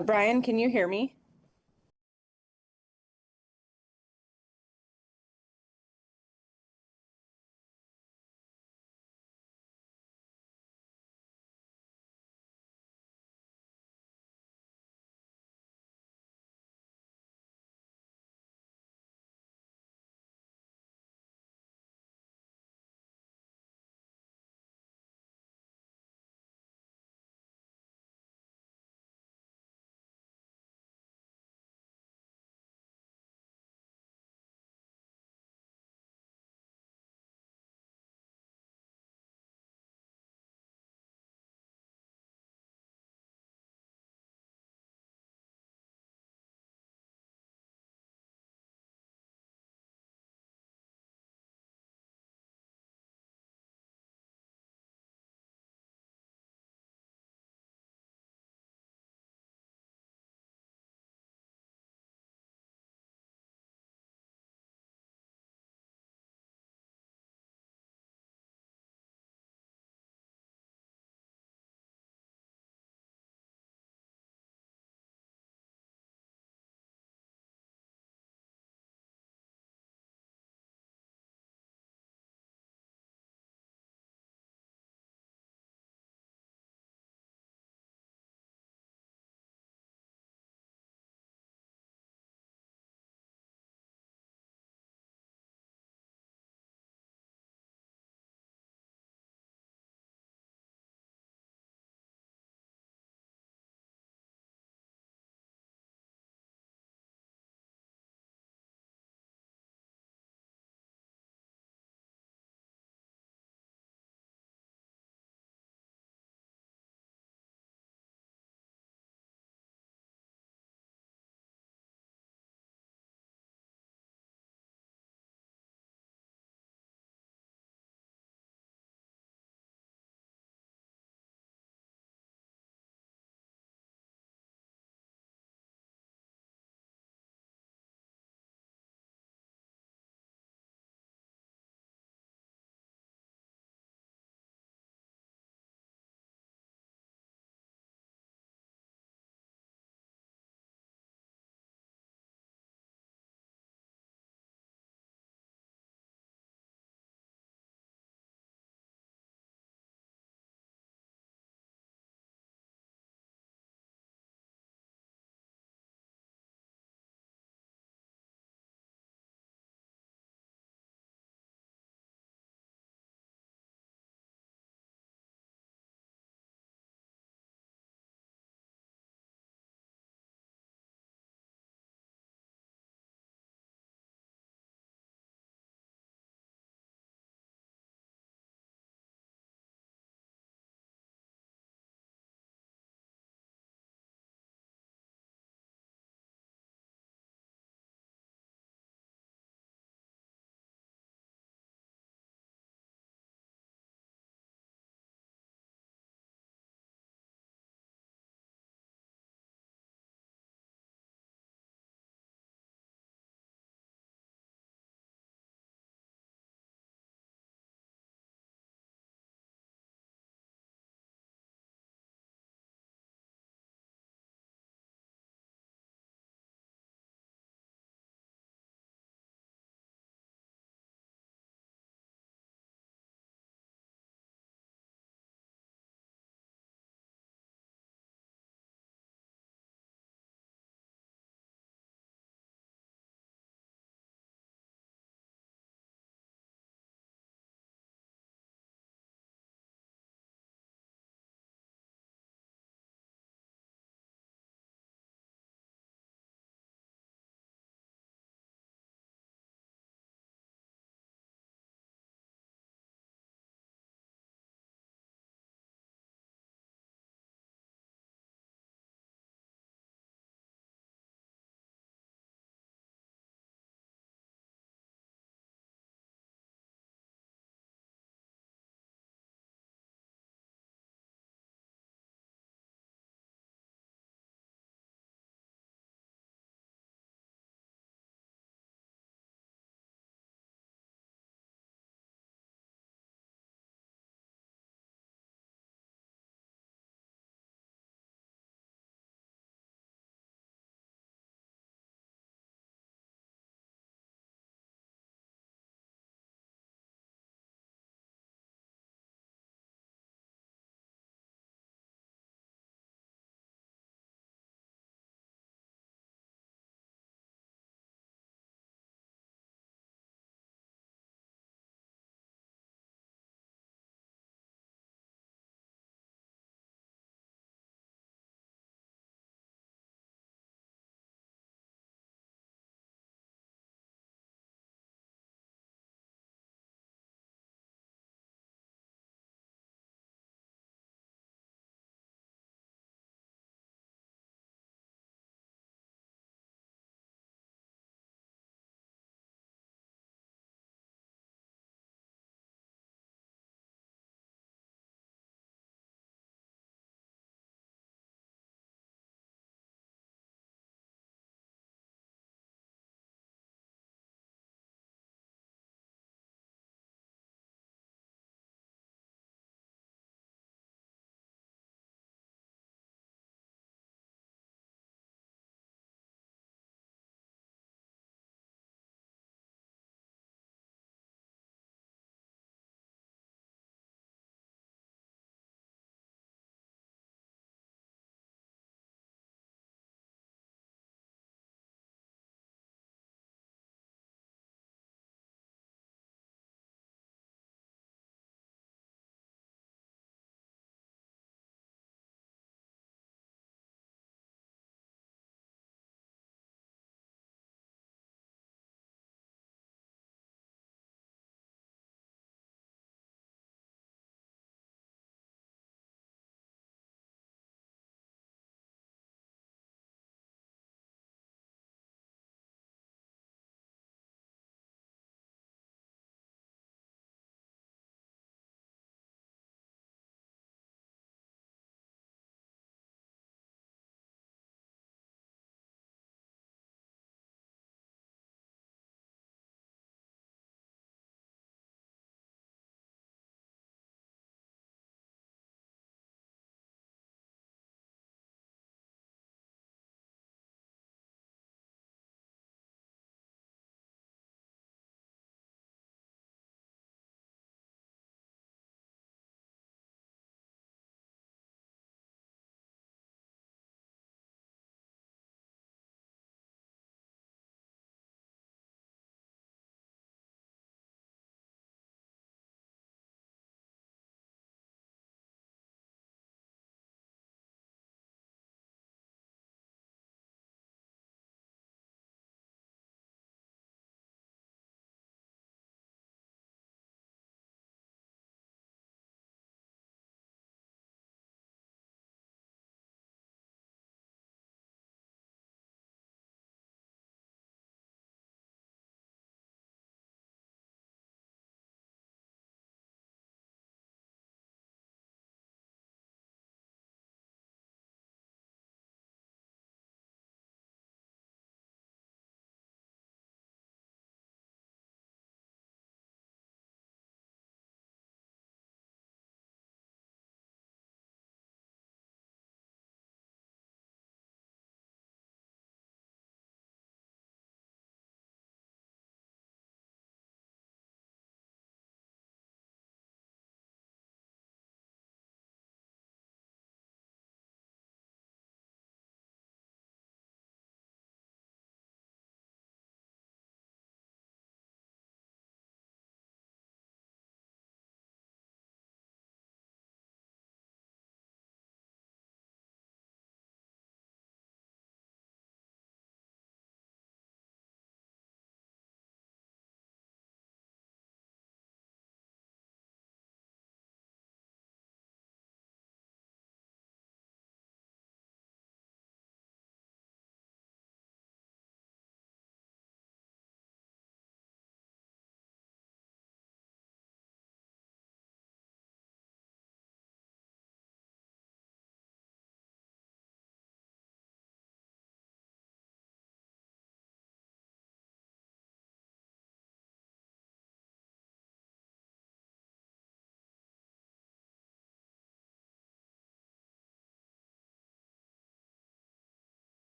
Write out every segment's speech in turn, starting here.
Brian, can you hear me?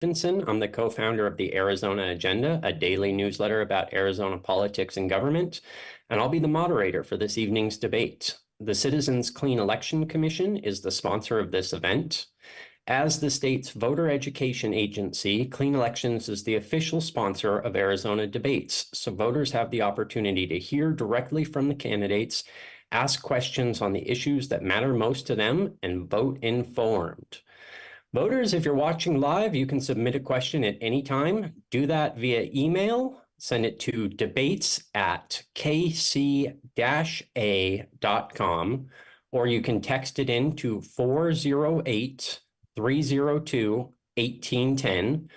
Stephenson. I'm the co-founder of the Arizona Agenda, a daily newsletter about Arizona politics and government, and I'll be the moderator for this evening's debate. The Citizens Clean Election Commission is the sponsor of this event. As the state's voter education agency, Clean Elections is the official sponsor of Arizona debates, so voters have the opportunity to hear directly from the candidates, ask questions on the issues that matter most to them, and vote informed. Voters, if you're watching live, you can submit a question at any time. Do that via email. Send it to debates@kc-a.com, or you can text it in to 408-302-1810,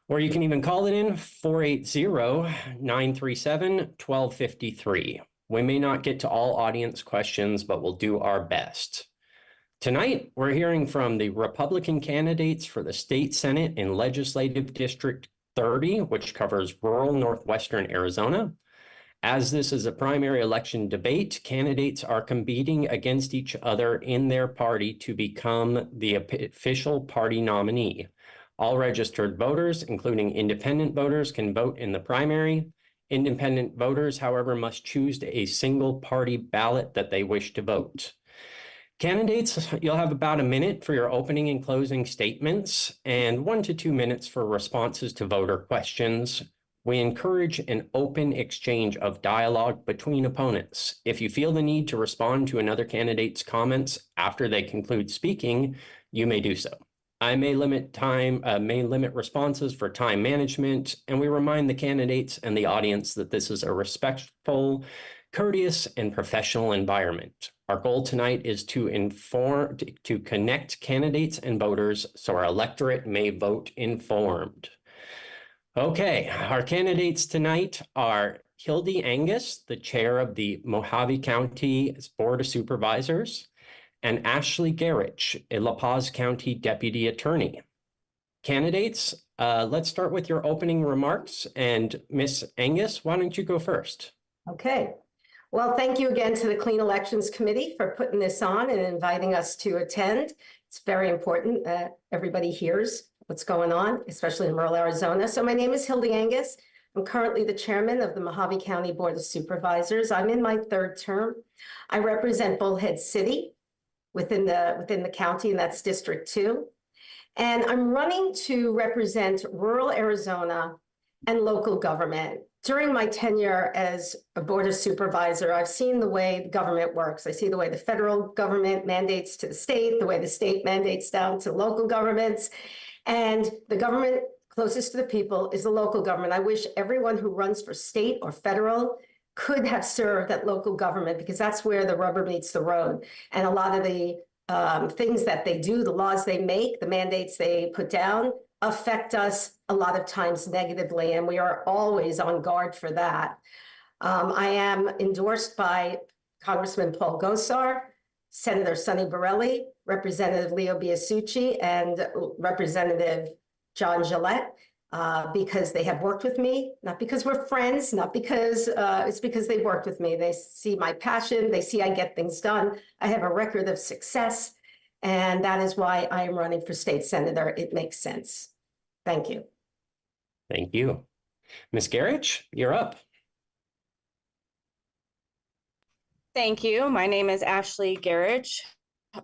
or you can even call it in 480-937-1253. We may not get to all audience questions, but we'll do our best. Tonight, we're hearing from the Republican candidates for the state Senate in Legislative District 30, which covers rural northwestern Arizona. As this is a primary election debate, candidates are competing against each other in their party to become the official party nominee. All registered voters, including independent voters, can vote in the primary. Independent voters, however, must choose a single party ballot that they wish to vote. Candidates, you'll have about a minute for your opening and closing statements and 1 to 2 minutes for responses to voter questions. We encourage an open exchange of dialogue between opponents. If you feel the need to respond to another candidate's comments after they conclude speaking, you may do so. I may limit responses for time management, and we remind the candidates and the audience that this is a respectful, courteous, and professional environment. Our goal tonight is to connect candidates and voters so our electorate may vote informed. Okay, our candidates tonight are Hildy Angus, the chair of the Mojave County Board of Supervisors, and Ashley Gerich, a La Paz County Deputy Attorney. Candidates, let's start with your opening remarks. And Ms. Angus, why don't you go first? Okay. Well, thank you again to the Clean Elections Committee for putting this on and inviting us to attend. It's very important that everybody hears what's going on, especially in rural Arizona. So my name is Hildy Angus. I'm currently the chairman of the Mojave County Board of Supervisors. I'm in my 3rd term. I represent Bullhead City within the county, and that's District 2. And I'm running to represent rural Arizona and local government. During my tenure as a board of supervisor, I've seen the way the government works. I see the way the federal government mandates to the state, the way the state mandates down to local governments, and the government closest to the people is the local government. I wish everyone who runs for state or federal could have served at local government, because that's where the rubber meets the road. And a lot of the things that they do, the laws they make, the mandates they put down, affect us a lot of times negatively, and we are always on guard for that. I am endorsed by Congressman Paul Gosar, Senator Sonny Borelli, Representative Leo Biasucci, and Representative John Gillette, because they have worked with me, not because we're friends, not because it's because they worked with me. They see my passion, they see I get things done. I have a record of success, and that is why I am running for state senator. It makes sense. Thank you. Thank you. Ms. Gerich, you're up. Thank you. My name is Ashley Gerich.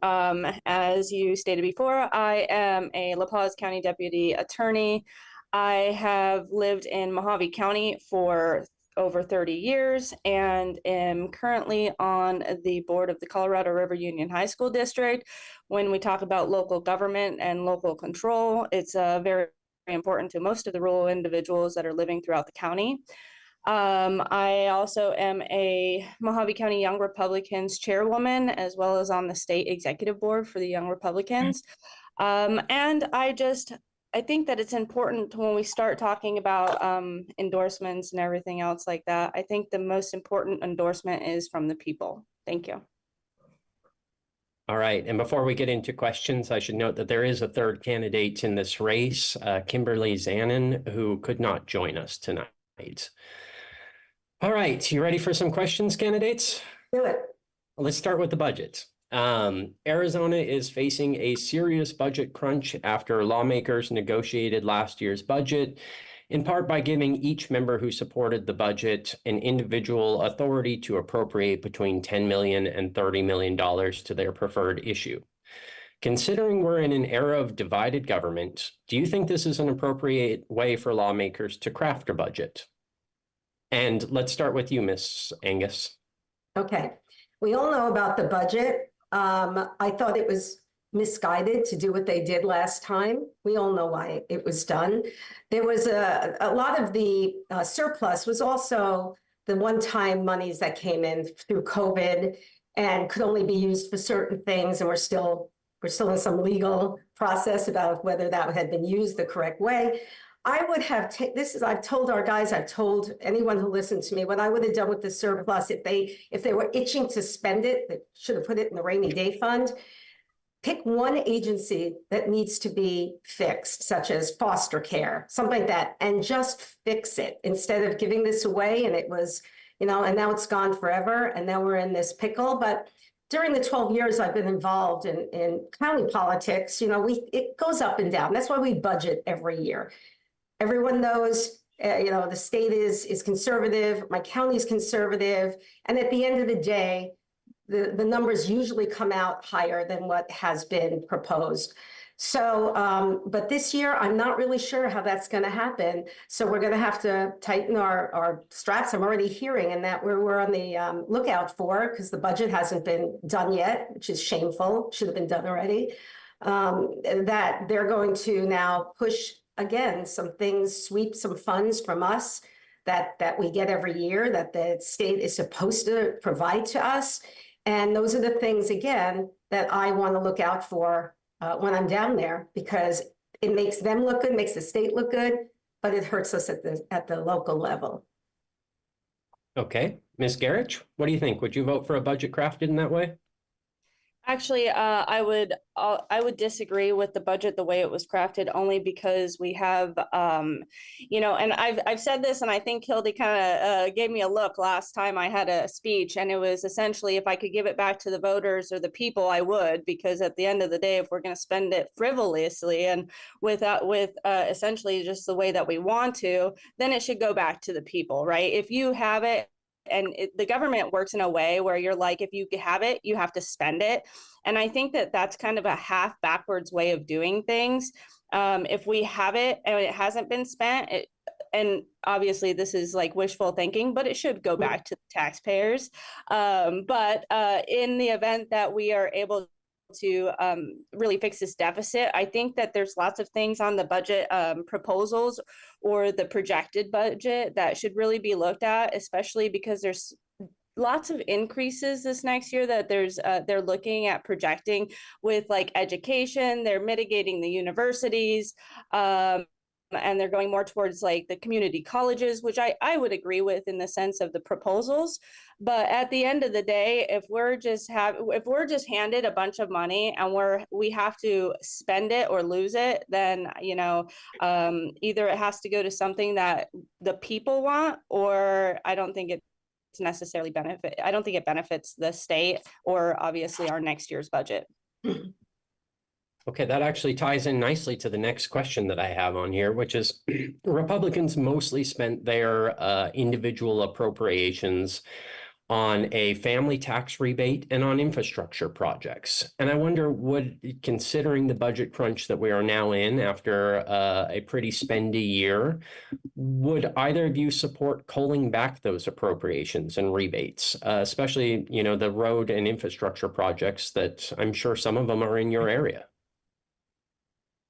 As you stated before, I am a La Paz County Deputy Attorney. I have lived in Mojave County for over 30 years and am currently on the board of the Colorado River Union High School District. When we talk about local government and local control, it's very important to most of the rural individuals that are living throughout the county. I also am a Mojave County Young Republicans chairwoman, as well as on the state executive board for the Young Republicans. And I think that it's important when we start talking about endorsements and everything else like that. I think the most important endorsement is from the people. Thank you. All right. And before we get into questions, I should note that there is a 3rd candidate in this race, Kimberly Zanin, who could not join us tonight. All right. You ready for some questions, candidates? Do it. Let's start with the budget. Arizona is facing a serious budget crunch after lawmakers negotiated last year's budget, in part by giving each member who supported the budget an individual authority to appropriate between $10 million and $30 million to their preferred issue. Considering we're in an era of divided government, do you think this is an appropriate way for lawmakers to craft a budget? And let's start with you, Ms. Angus. Okay, we all know about the budget. I thought it was misguided to do what they did last time. We all know why it was done. There was a lot of the surplus was also the one-time monies that came in through COVID and could only be used for certain things. And we're still in some legal process about whether that had been used the correct way. I would have, I've told our guys, I've told anyone who listened to me, what I would have done with the surplus, if they were itching to spend it, they should have put it in the rainy day fund. Pick one agency that needs to be fixed, such as foster care, something like that, and just fix it instead of giving this away. And it was, and now it's gone forever. And now we're in this pickle. But during the 12 years I've been involved in county politics, it goes up and down. That's why we budget every year. Everyone knows, the state is conservative, my county is conservative, and at the end of the day, the numbers usually come out higher than what has been proposed. So, but this year, I'm not really sure how that's going to happen. So we're going to have to tighten our straps. I'm already hearing, and that we're on the lookout for, because the budget hasn't been done yet, which is shameful, should have been done already, that they're going to now push again, some things, sweep some funds from us that we get every year that the state is supposed to provide to us. And those are the things, again, that I want to look out for when I'm down there, because it makes them look good, makes the state look good, but it hurts us at the local level. Okay, Ms. Garrett, what do you think? Would you vote for a budget crafted in that way? Actually, I would disagree with the budget the way it was crafted, only because we have, and I've said this, and I think Hildy kind of gave me a look last time I had a speech, and it was essentially, if I could give it back to the voters or the people, I would, because at the end of the day, if we're going to spend it frivolously and with essentially just the way that we want to, then it should go back to the people, right? If you have it, and the government works in a way where you're like, if you have it, you have to spend it. And I think that that's kind of a half backwards way of doing things. If we have it and it hasn't been spent, and obviously this is like wishful thinking, but it should go back to the taxpayers. But in the event that we are able to really fix this deficit, I think that there's lots of things on the budget proposals or the projected budget that should really be looked at, especially because there's lots of increases this next year that they're looking at projecting with like education. They're mitigating the universities, and they're going more towards like the community colleges, which I would agree with in the sense of the proposals. But at the end of the day, if we're just handed a bunch of money and we have to spend it or lose it, then either it has to go to something that the people want, or I don't think it benefits the state or obviously our next year's budget. Okay, that actually ties in nicely to the next question that I have on here, which is Republicans mostly spent their individual appropriations on a family tax rebate and on infrastructure projects. And I wonder, considering the budget crunch that we are now in after a pretty spendy year, would either of you support culling back those appropriations and rebates, especially, the road and infrastructure projects that I'm sure some of them are in your area?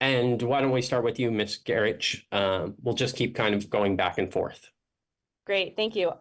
And why don't we start with you, Ms. Garrett? We'll just keep kind of going back and forth. Great, thank you.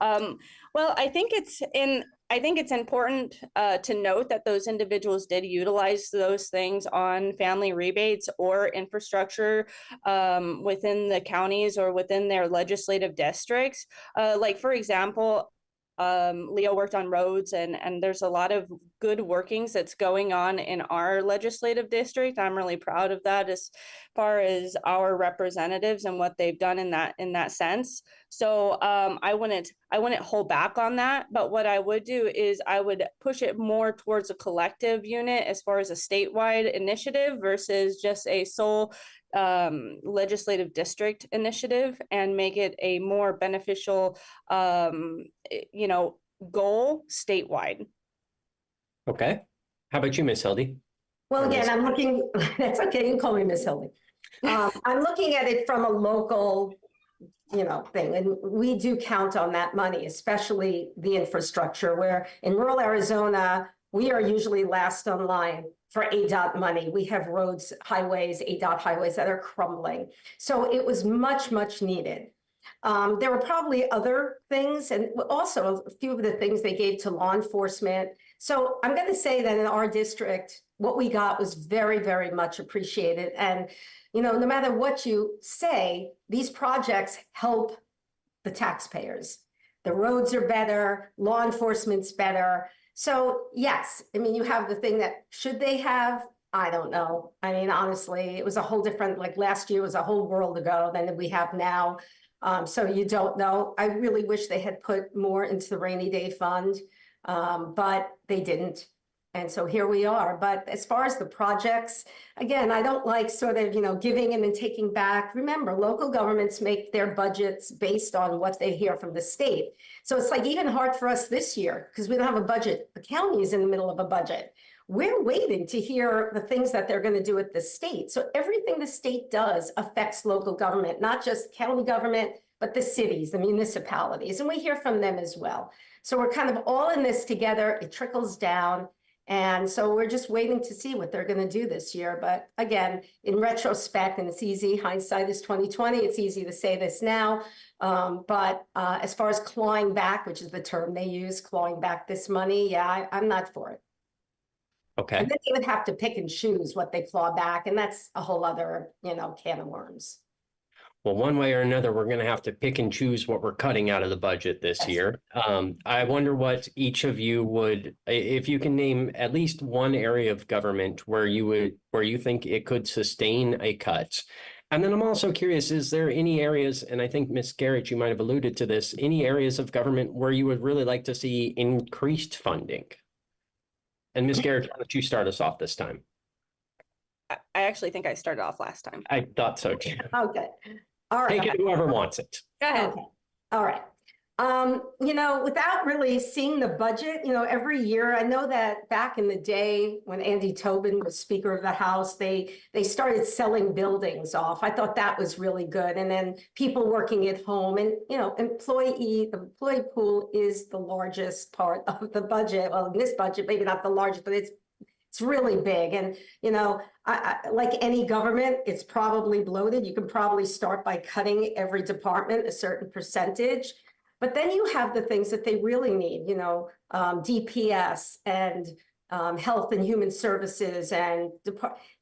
Well, I think it's important to note that those individuals did utilize those things on family rebates or infrastructure within the counties or within their legislative districts. Like, for example, Leo worked on roads, and there's a lot of good workings that's going on in our legislative district. I'm really proud of that as far as our representatives and what they've done in that sense. So I wouldn't hold back on that, but what I would do is I would push it more towards a collective unit as far as a statewide initiative versus just a sole legislative district initiative, and make it a more beneficial goal statewide. Okay. How about you, Miss Hildy? Well, again, I'm looking, that's okay, you can call me Miss Hildy. I'm looking at it from a local, thing, and we do count on that money, especially the infrastructure, where in rural Arizona, we are usually last on line for ADOT money. We have roads, highways, ADOT highways that are crumbling. So it was much, much needed. There were probably other things, and also a few of the things they gave to law enforcement. So I'm going to say that in our district, what we got was very, very much appreciated. And, no matter what you say, these projects help the taxpayers. The roads are better, law enforcement's better. So yes, I mean, you have the thing that should they have? I don't know. I mean, honestly, it was a whole different, like last year was a whole world ago than we have now. So you don't know. I really wish they had put more into the rainy day fund, but they didn't. And so here we are. But as far as the projects, again, I don't like sort of, giving and then taking back. Remember, local governments make their budgets based on what they hear from the state. So it's like even hard for us this year because we don't have a budget. The county is in the middle of a budget. We're waiting to hear the things that they're going to do at the state. So everything the state does affects local government, not just county government, but the cities, the municipalities, and we hear from them as well. So we're kind of all in this together. It trickles down. And so we're just waiting to see what they're going to do this year. But again, in retrospect, and it's easy, hindsight is 2020. It's easy to say this now. But as far as clawing back, which is the term they use, clawing back this money, yeah, I'm not for it. Okay. And then they would have to pick and choose what they claw back. And that's a whole other, can of worms. Well, one way or another, we're going to have to pick and choose what we're cutting out of the budget this year. I wonder what each of you would, if you can name at least one area of government where you think it could sustain a cut. And then I'm also curious, is there any areas, and I think Ms. Garrett, you might have alluded to this, any areas of government where you would really like to see increased funding? And Ms. Garrett, why don't you start us off this time? I actually think I started off last time. I thought so too. Okay. All right. Take it whoever wants it. Go ahead. Okay. All right. Without really seeing the budget, every year, I know that back in the day when Andy Tobin was Speaker of the House, they started selling buildings off. I thought that was really good. And then people working at home and, the employee pool is the largest part of the budget. Well, in this budget, maybe not the largest, but it's really big. And, like any government, it's probably bloated. You can probably start by cutting every department a certain percentage. But then you have the things that they really need, DPS and health and human services. And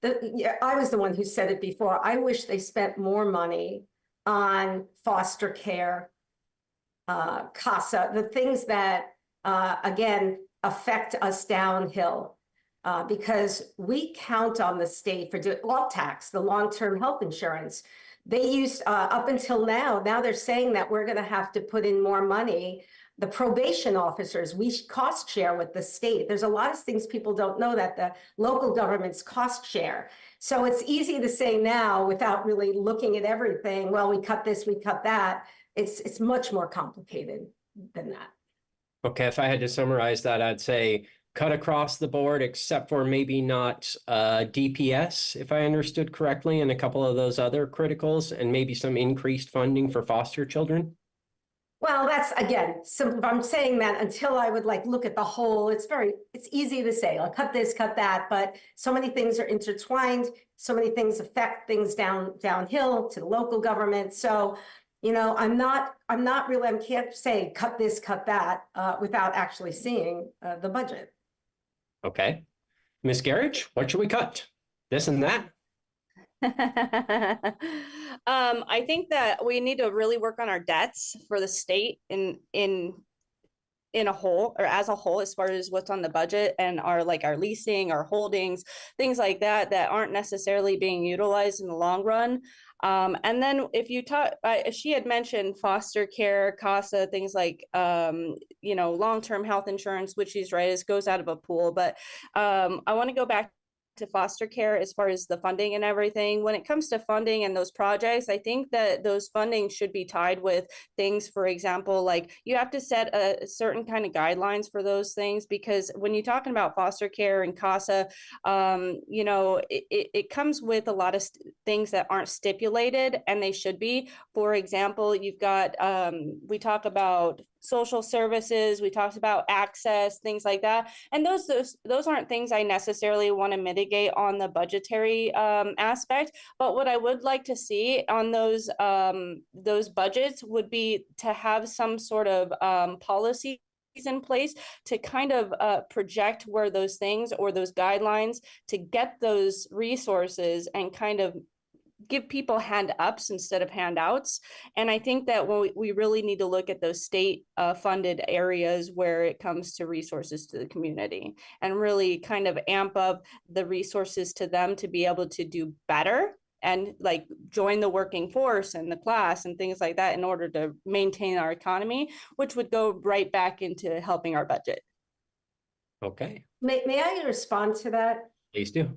I was the one who said it before. I wish they spent more money on foster care, CASA, the things that, again, affect us downhill. Because we count on the state for doing all tax, the long-term health insurance. They used up until now they're saying that we're going to have to put in more money. The probation officers, we cost share with the state. There's a lot of things people don't know that the local governments cost share. So it's easy to say now without really looking at everything, well, we cut this, we cut that. It's much more complicated than that. Okay, if I had to summarize that, I'd say cut across the board, except for maybe not DPS, if I understood correctly, and a couple of those other criticals, and maybe some increased funding for foster children? Well, that's, again, simple. I'm saying that until I would look at the whole, it's easy to say, I'll cut this, cut that, but so many things are intertwined. So many things affect things downhill to the local government. So, I can't say cut this, cut that without actually seeing the budget. Okay. Ms. Garrett, what should we cut? This and that? I think that we need to really work on our debts for the state in in a whole, or as a whole, as far as what's on the budget and our leasing, our holdings, things like that aren't necessarily being utilized in the long run. And then if you talk, she had mentioned foster care, CASA, things like, long-term health insurance, which she's right, is goes out of a pool. But I want to go back to foster care as far as the funding and everything. When it comes to funding and those projects, I think that those funding should be tied with things, for example, like you have to set a certain kind of guidelines for those things, because when you're talking about foster care and CASA, it comes with a lot of things that aren't stipulated, and they should be. For example, you've got, we talk about social services, we talked about access, things like that. And those aren't things I necessarily want to mitigate on the budgetary aspect. But what I would like to see on those budgets would be to have some sort of policy in place to kind of project where those things or those guidelines to get those resources and kind of give people hand ups instead of handouts. And I think that we really need to look at those state funded areas where it comes to resources to the community, and really kind of amp up the resources to them to be able to do better and like join the working force and the class and things like that in order to maintain our economy, which would go right back into helping our budget. Okay, May I respond to that? please do.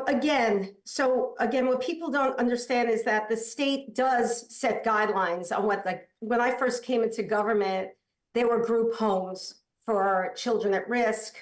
Again, what people don't understand is that the state does set guidelines on what, like, when I first came into government, there were group homes for children at risk,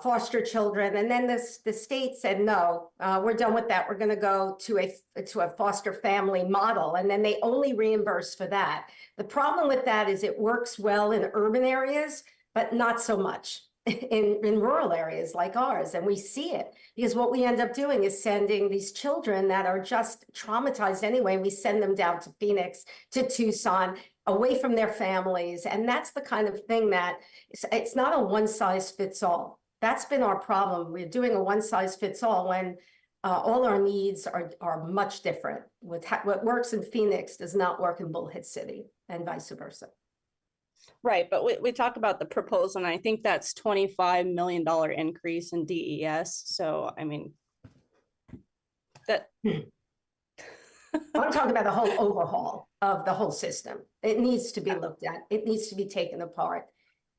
foster children. And then the state said, no, we're done with that. We're going to go to a foster family model. And then they only reimburse for that. The problem with that is it works well in urban areas, but not so much in rural areas like ours. And we see it because what we end up doing is sending these children that are just traumatized anyway. We send them down to Phoenix, to Tucson, away from their families. And that's the kind of thing that it's not a one size fits all. That's been our problem. We're doing a one size fits all when all our needs are much different. What works in Phoenix does not work in Bullhead City, and vice versa. Right, but we talk about the proposal, and I think that's $25 million increase in DES. So, I mean, that. I'm talking about the whole overhaul of the whole system. It needs to be looked at. It needs to be taken apart.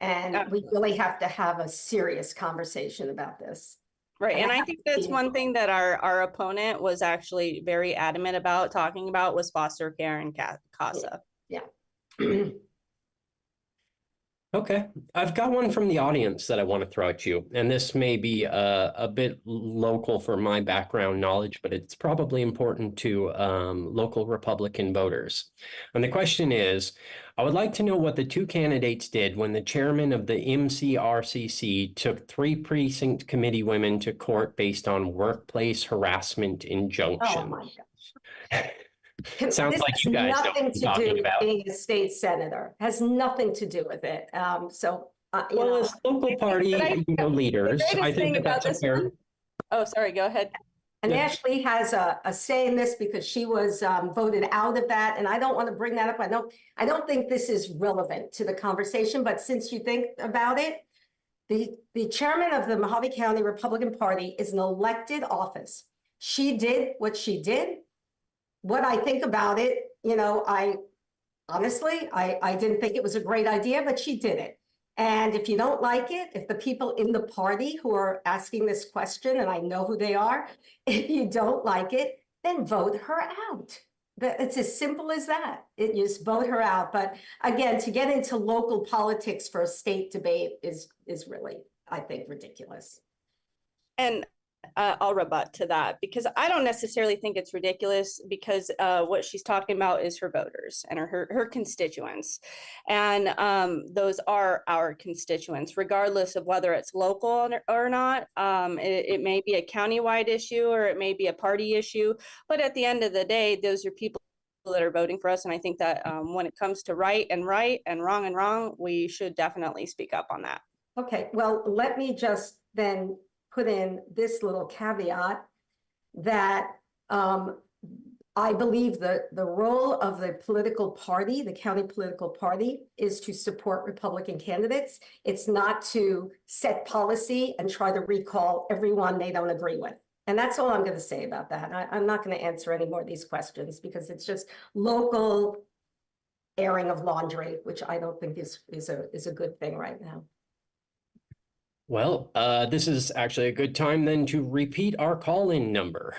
And we really have to have a serious conversation about this. Right, and I think that's one thing that our opponent was actually very adamant about talking about was foster care and CASA. Yeah. Okay, I've got one from the audience that I want to throw at you, and this may be a bit local for my background knowledge, but it's probably important to local Republican voters. And the question is, I would like to know what the two candidates did when the chairman of the MCRCC took 3 precinct committee women to court based on workplace harassment injunctions. Oh my gosh. Sounds this like you guys know what I'm talking about. Being a state senator has nothing to do with it. Well, as local party leaders, I think that's a fair. Oh, sorry, go ahead. And Ashley has a say in this because she was voted out of that. And I don't want to bring that up. I don't think this is relevant to the conversation, but since you think about it, the chairman of the Mohave County Republican Party is an elected office. She did what she did. What I think about it, I honestly didn't think it was a great idea, but she did it. And if you don't like it, if the people in the party who are asking this question, and I know who they are, if you don't like it, then vote her out. It's as simple as that. You just vote her out. But again, to get into local politics for a state debate is really, I think, ridiculous. And I'll rebut to that because I don't necessarily think it's ridiculous because what she's talking about is her voters and her constituents. And those are our constituents, regardless of whether it's local or not. It may be a countywide issue or it may be a party issue. But at the end of the day, those are people that are voting for us. And I think that when it comes to right and wrong, we should definitely speak up on that. Okay, well, let me just then put in this little caveat that I believe that the role of the political party, the county political party, is to support Republican candidates. It's not to set policy and try to recall everyone they don't agree with. And that's all I'm going to say about that. I'm not going to answer any more of these questions because it's just local airing of laundry, which I don't think is a good thing right now. Well, this is actually a good time then to repeat our call-in number.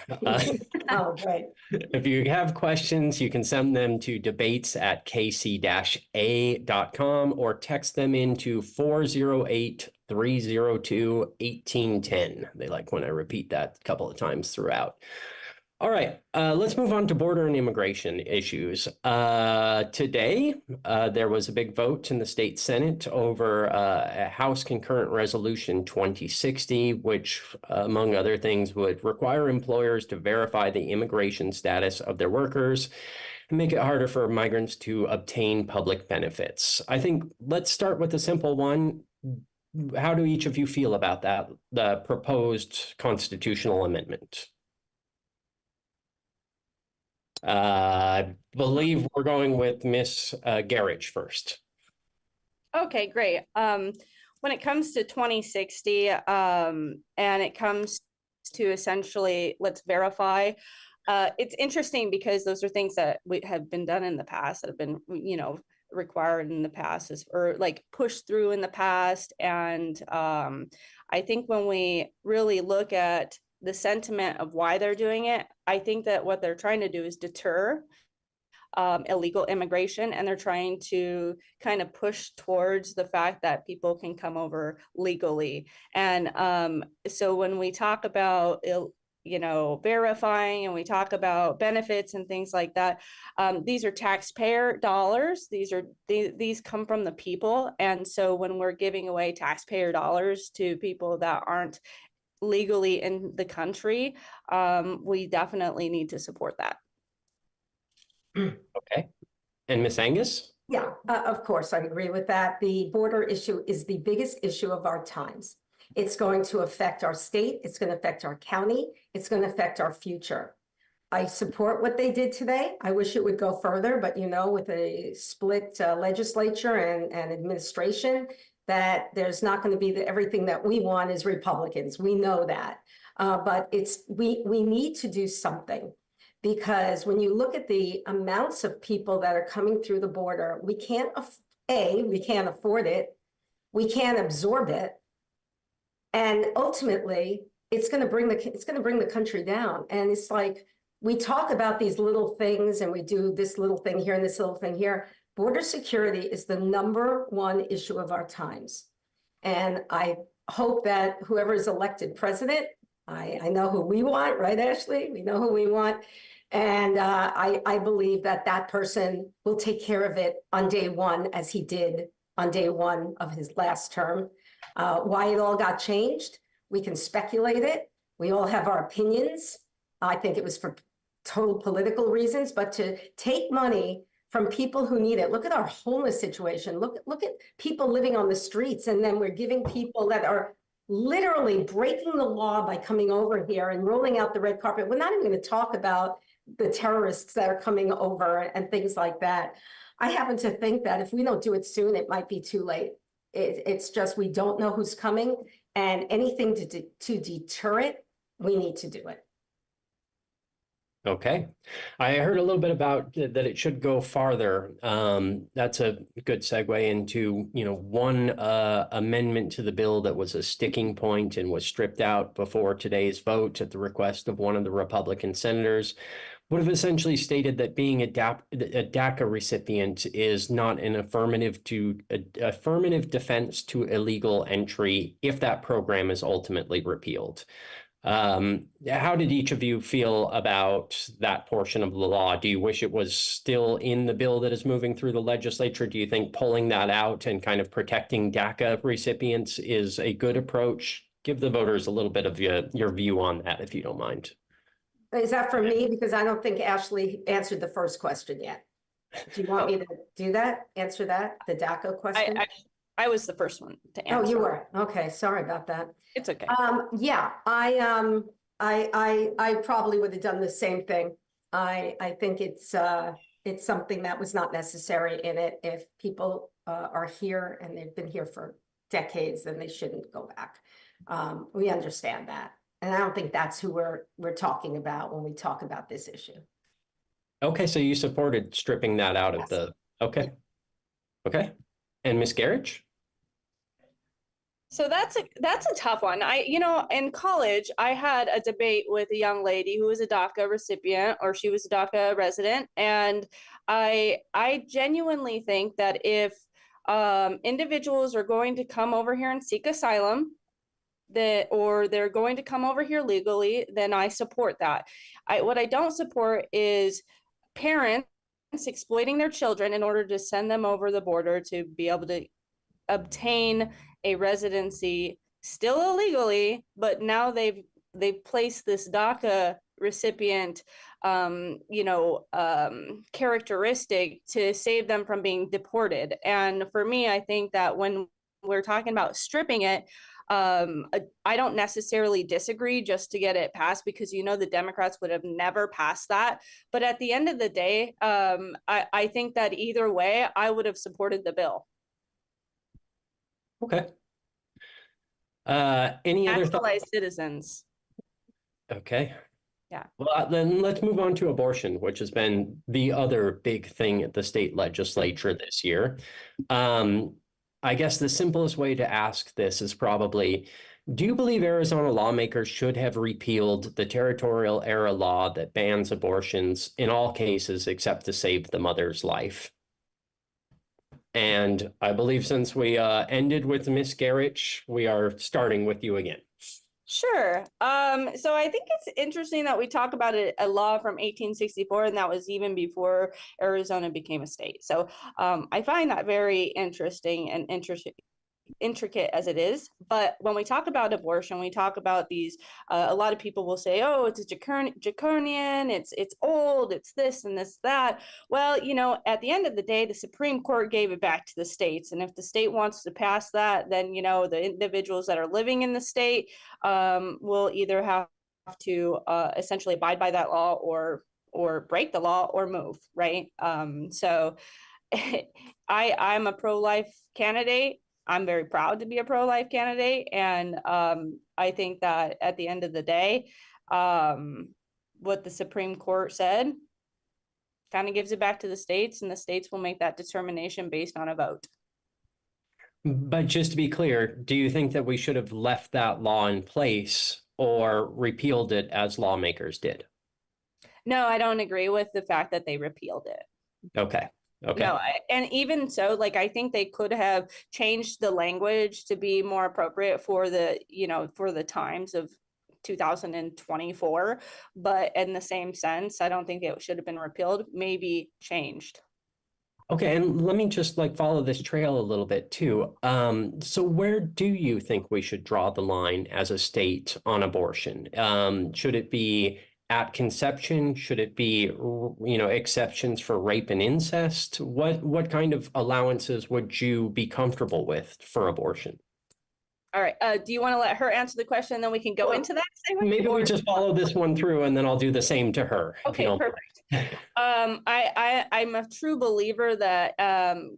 Oh, great. If you have questions, you can send them to debates@kc-a.com or text them into 408-302-1810. They like when I repeat that a couple of times throughout. All right, let's move on to border and immigration issues. Today, there was a big vote in the state Senate over House Concurrent Resolution 2060, which, among other things, would require employers to verify the immigration status of their workers and make it harder for migrants to obtain public benefits. I think let's start with a simple one. How do each of you feel about that, the proposed constitutional amendment? I believe we're going with Miss Garrich first. Okay, great. When it comes to 2060, and it comes to essentially let's verify, it's interesting because those are things that have been done in the past that have been, required in the past or like pushed through in the past. And I think when we really look at the sentiment of why they're doing it, I think that what they're trying to do is deter illegal immigration, and they're trying to kind of push towards the fact that people can come over legally. And so when we talk about verifying and we talk about benefits and things like that, these are taxpayer dollars. These come from the people, and so when we're giving away taxpayer dollars to people that aren't legally in the country, we definitely need to support that. Okay. And Miss Angus? Yeah, of course, I agree with that. The border issue is the biggest issue of our times. It's going to affect our state. It's going to affect our county. It's going to affect our future. I support what they did today. I wish it would go further, but with a split legislature and administration, that there's not going to be everything that we want as Republicans. We know that, but we need to do something, because when you look at the amounts of people that are coming through the border, we can't afford it, we can't absorb it, and ultimately it's going to bring the country down. And it's like we talk about these little things and we do this little thing here and this little thing here. Border security is the #1 issue of our times. And I hope that whoever is elected president, I know who we want, right, Ashley? We know who we want. And I believe that person will take care of it on day one, as he did on day one of his last term. Why it all got changed, we can speculate it. We all have our opinions. I think it was for total political reasons, but to take money from people who need it. Look at our homeless situation. Look at people living on the streets, and then we're giving people that are literally breaking the law by coming over here and rolling out the red carpet. We're not even going to talk about the terrorists that are coming over and things like that. I happen to think that if we don't do it soon, it might be too late. It's just we don't know who's coming, and anything to deter it, we need to do it. Okay. I heard a little bit about that it should go farther. That's a good segue into, one amendment to the bill that was a sticking point and was stripped out before today's vote at the request of one of the Republican senators, would have essentially stated that being a DACA recipient is not an affirmative defense to illegal entry if that program is ultimately repealed. How did each of you feel about that portion of the law? Do you wish it was still in the bill that is moving through the legislature? Do you think pulling that out and kind of protecting DACA recipients is a good approach? Give the voters a little bit of your view on that, if you don't mind. Is that for me? Because I don't think Ashley answered the first question yet. Do you want me to do that? Answer that, the DACA question? I was the first one to answer. Oh, you were. Okay, sorry about that. It's okay. Yeah, I probably would have done the same thing. I think it's something that was not necessary in it. If people are here and they've been here for decades, then they shouldn't go back. We understand that. And I don't think that's who we're talking about when we talk about this issue. Okay, so you supported stripping that out of Yes. the, okay. Okay. And Ms. Garrett? So that's a tough one. In college, I had a debate with a young lady who was a DACA recipient, or she was a DACA resident, and I genuinely think that if individuals are going to come over here and seek asylum, or they're going to come over here legally, then I support that. What I don't support is parents exploiting their children in order to send them over the border to be able to obtain a residency still illegally, but now they've placed this DACA recipient characteristic to save them from being deported. And for me, I think that when we're talking about stripping it, I don't necessarily disagree just to get it passed, because the Democrats would have never passed that. But at the end of the day, I think that either way, I would have supported the bill. Okay. Any other thoughts? Naturalized citizens. Okay. Yeah. Well, then let's move on to abortion, which has been the other big thing at the state legislature this year. I guess the simplest way to ask this is probably, do you believe Arizona lawmakers should have repealed the territorial era law that bans abortions in all cases except to save the mother's life? And I believe since we ended with Ms. Garrett, we are starting with you again. Sure. So I think it's interesting that we talk about a law from 1864, and that was even before Arizona became a state. So I find that very interesting and intricate as it is. But when we talk about abortion, we talk about these, a lot of people will say, oh, it's draconian, it's old, it's this and this, that. Well, at the end of the day, the Supreme Court gave it back to the states. And if the state wants to pass that, then, the individuals that are living in the state will either have to essentially abide by that law or break the law or move, right? So I'm a pro-life candidate. I'm very proud to be a pro-life candidate. And I think that at the end of the day, what the Supreme Court said kind of gives it back to the states, and the states will make that determination based on a vote. But just to be clear, do you think that we should have left that law in place or repealed it as lawmakers did? No, I don't agree with the fact that they repealed it. Okay. Okay. No, and even so, I think they could have changed the language to be more appropriate for the times of 2024. But in the same sense, I don't think it should have been repealed, maybe changed. Okay, and let me just follow this trail a little bit too. So where do you think we should draw the line as a state on abortion? Should it be at conception? Should it be, exceptions for rape and incest? What kind of allowances would you be comfortable with for abortion? All right. Do you want to let her answer the question, and then we can go into that segment? Maybe we just follow this one through, and then I'll do the same to her. Okay, perfect. I'm a true believer that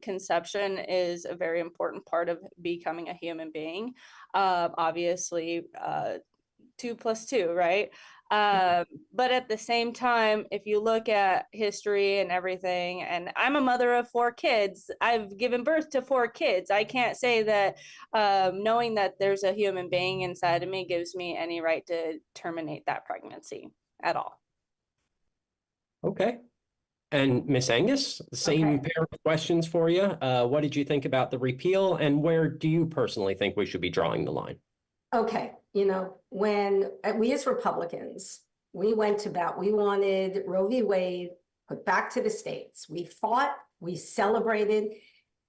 conception is a very important part of becoming a human being. Obviously, 2 + 2, right? But at the same time, if you look at history and everything, and I'm a mother of 4 kids, I've given birth to 4 kids. I can't say that knowing that there's a human being inside of me gives me any right to terminate that pregnancy at all. Okay. And Miss Angus, same pair of questions for you. What did you think about the repeal, and where do you personally think we should be drawing the line? Okay, when we as Republicans, we wanted Roe v. Wade put back to the states. We fought, we celebrated,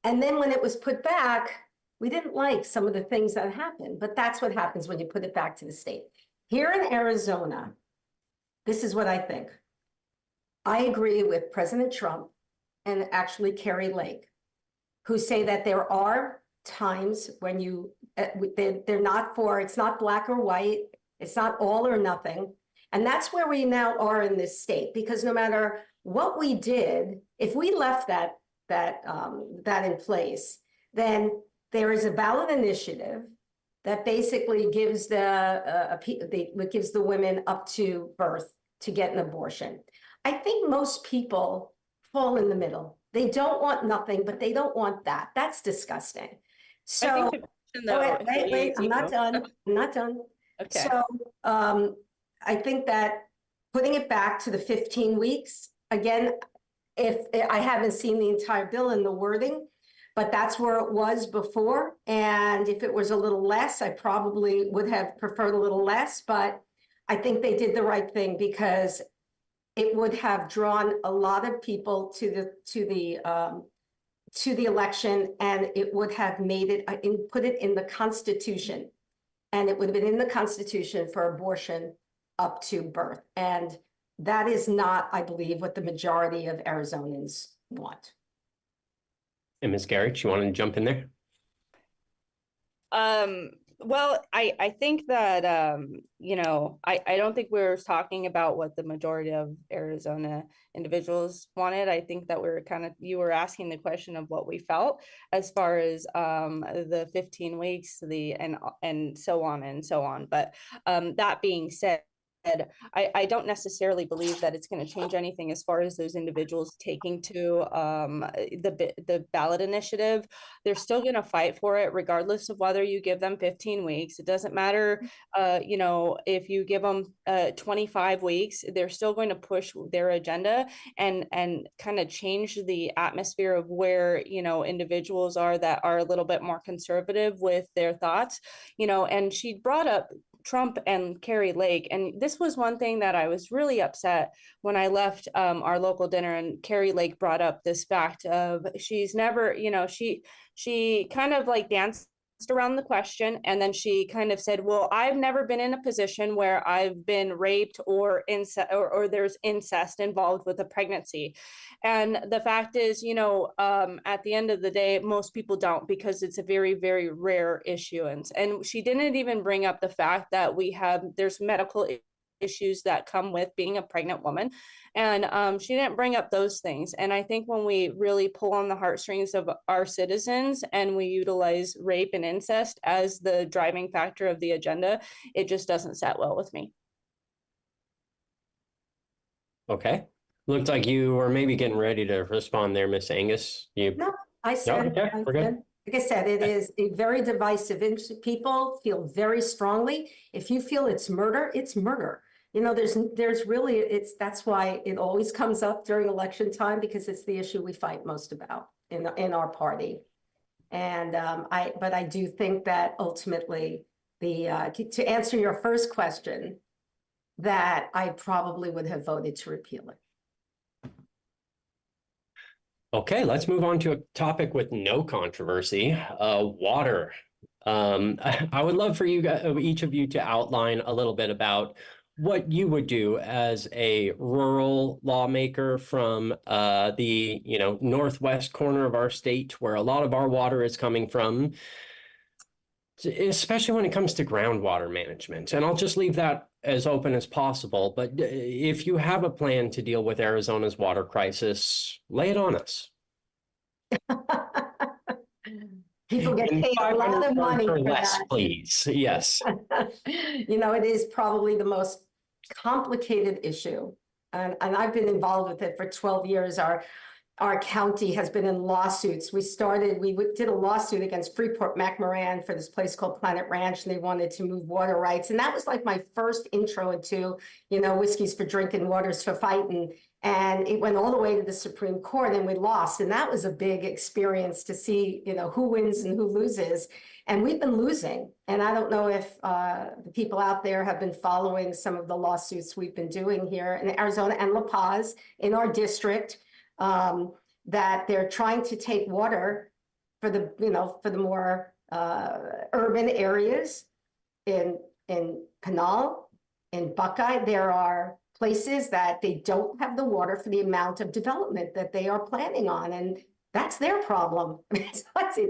and then when it was put back, we didn't like some of the things that happened, but that's what happens when you put it back to the state. Here in Arizona, this is what I think. I agree with President Trump and actually Carrie Lake, who say that there are times when they're not it's not black or white, it's not all or nothing. And that's where we now are in this state, because no matter what we did, if we left that in place, then there is a ballot initiative that basically gives gives the women up to birth to get an abortion. I think most people fall in the middle. They don't want nothing, but they don't want that. That's disgusting. So, I think the question, though, wait, I'm not you- done. I'm not done. Okay. So, I think that putting it back to the 15 weeks, again, if I haven't seen the entire bill and the wording, but that's where it was before. And if it was a little less, I probably would have preferred a little less, but I think they did the right thing, because it would have drawn a lot of people to the election, and it would have made it, put it in the Constitution. And it would have been in the Constitution for abortion up to birth. And that is not, I believe, what the majority of Arizonans want. And Ms. Garrett, you want to jump in there? Well, I think that, you know, I don't think we're talking about what the majority of Arizona individuals wanted. I think that we're you were asking the question of what we felt as far as the 15 weeks, and so on and so on. But that being said, I don't necessarily believe that it's going to change anything as far as those individuals taking to the ballot initiative. They're still going to fight for it, regardless of whether you give them 15 weeks. It doesn't matter, you know, if you give them 25 weeks, they're still going to push their agenda and kind of change the atmosphere of where, you know, individuals are that are a little bit more conservative with their thoughts, you know. And she brought up Trump and Carrie Lake. And this was one thing that I was really upset when I left our local dinner, and Carrie Lake brought up this fact of she's never, you know, she kind of like danced around the question, and then she kind of said, well, I've never been in a position where I've been raped or incest, or there's incest involved with a pregnancy. And the fact is, you know, at the end of the day, most people don't, because it's a very, very rare issuance. And she didn't even bring up the fact that there's medical issues that come with being a pregnant woman. And she didn't bring up those things. And I think when we really pull on the heartstrings of our citizens and we utilize rape and incest as the driving factor of the agenda, it just doesn't set well with me. Okay. Looked like you were maybe getting ready to respond there, Miss Angus. No, I said, okay, we're good. like I said, it is a very divisive. People feel very strongly. If you feel it's murder, it's murder. You know, there's really, that's why it always comes up during election time, because it's the issue we fight most about in our party. And but I do think that ultimately to answer your first question, that I probably would have voted to repeal it. Okay, let's move on to a topic with no controversy, water. I would love for you guys, each of you, to outline a little bit about what you would do as a rural lawmaker from the northwest corner of our state, where a lot of our water is coming from, especially when it comes to groundwater management. And I'll just leave that as open as possible. But if you have a plan to deal with Arizona's water crisis, lay it on us. People get paid a lot of money for less, that. please. Yes. You know, it is probably the most complicated issue. And I've been involved with it for 12 years. Our county has been in lawsuits. We did a lawsuit against Freeport-McMoran for this place called Planet Ranch, and they wanted to move water rights. And that was like my first intro into, whiskeys for drinking, waters for fighting. And it went all the way to the Supreme Court, and we lost. And that was a big experience to see, who wins and who loses. And we've been losing. And I don't know if the people out there have been following some of the lawsuits we've been doing here in Arizona and La Paz in our district, that they're trying to take water for the more urban areas in Pinal, in Buckeye. There are places that they don't have the water for the amount of development that they are planning on, and that's their problem.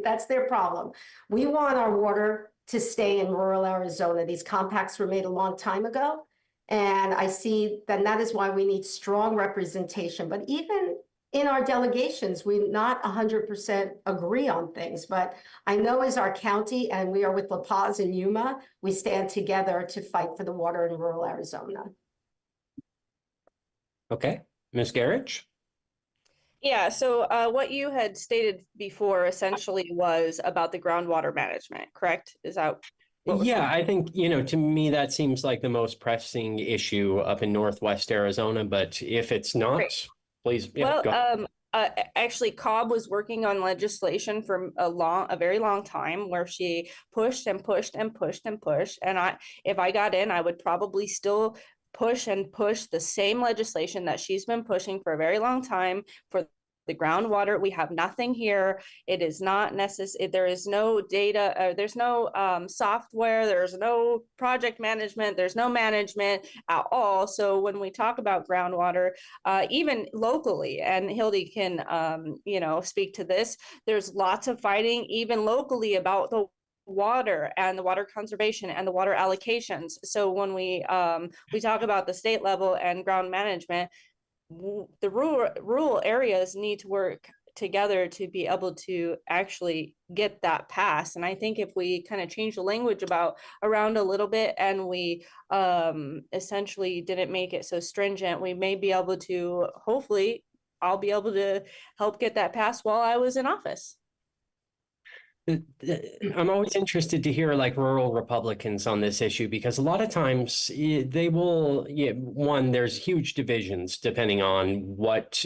That's their problem. We want our water to stay in rural Arizona. These compacts were made a long time ago, And I see that is why we need strong representation. But even in our delegations, we not 100% agree on things. But I know as our county, and we are with La Paz and Yuma, we stand together to fight for the water in rural Arizona. Okay, Ms. Garrett? Yeah, so what you had stated before essentially was about the groundwater management, correct? Is that what was? Yeah, I think, to me, that seems like the most pressing issue up in Northwest Arizona, but if it's Great. not, please, yeah, Well, go ahead. actually, Cobb was working on legislation for a very long time, where she pushed and pushed and pushed and pushed. And if I got in, I would probably still push and push the same legislation that she's been pushing for a very long time for the groundwater. We have nothing here. It is not necessary. There is no data, there's no software, there's no project management, there's no management at all. So when we talk about groundwater, even locally, and Hildy can, speak to this, there's lots of fighting, even locally, about the water and the water conservation and the water allocations. So when we talk about the state level and ground management, the rural areas need to work together to be able to actually get that passed. And I think if we kind of change the language around a little bit, and we essentially didn't make it so stringent, we may be able to, hopefully I'll be able to help get that passed while I was in office. I'm always interested to hear like rural Republicans on this issue, because a lot of times they will, one, there's huge divisions depending on what,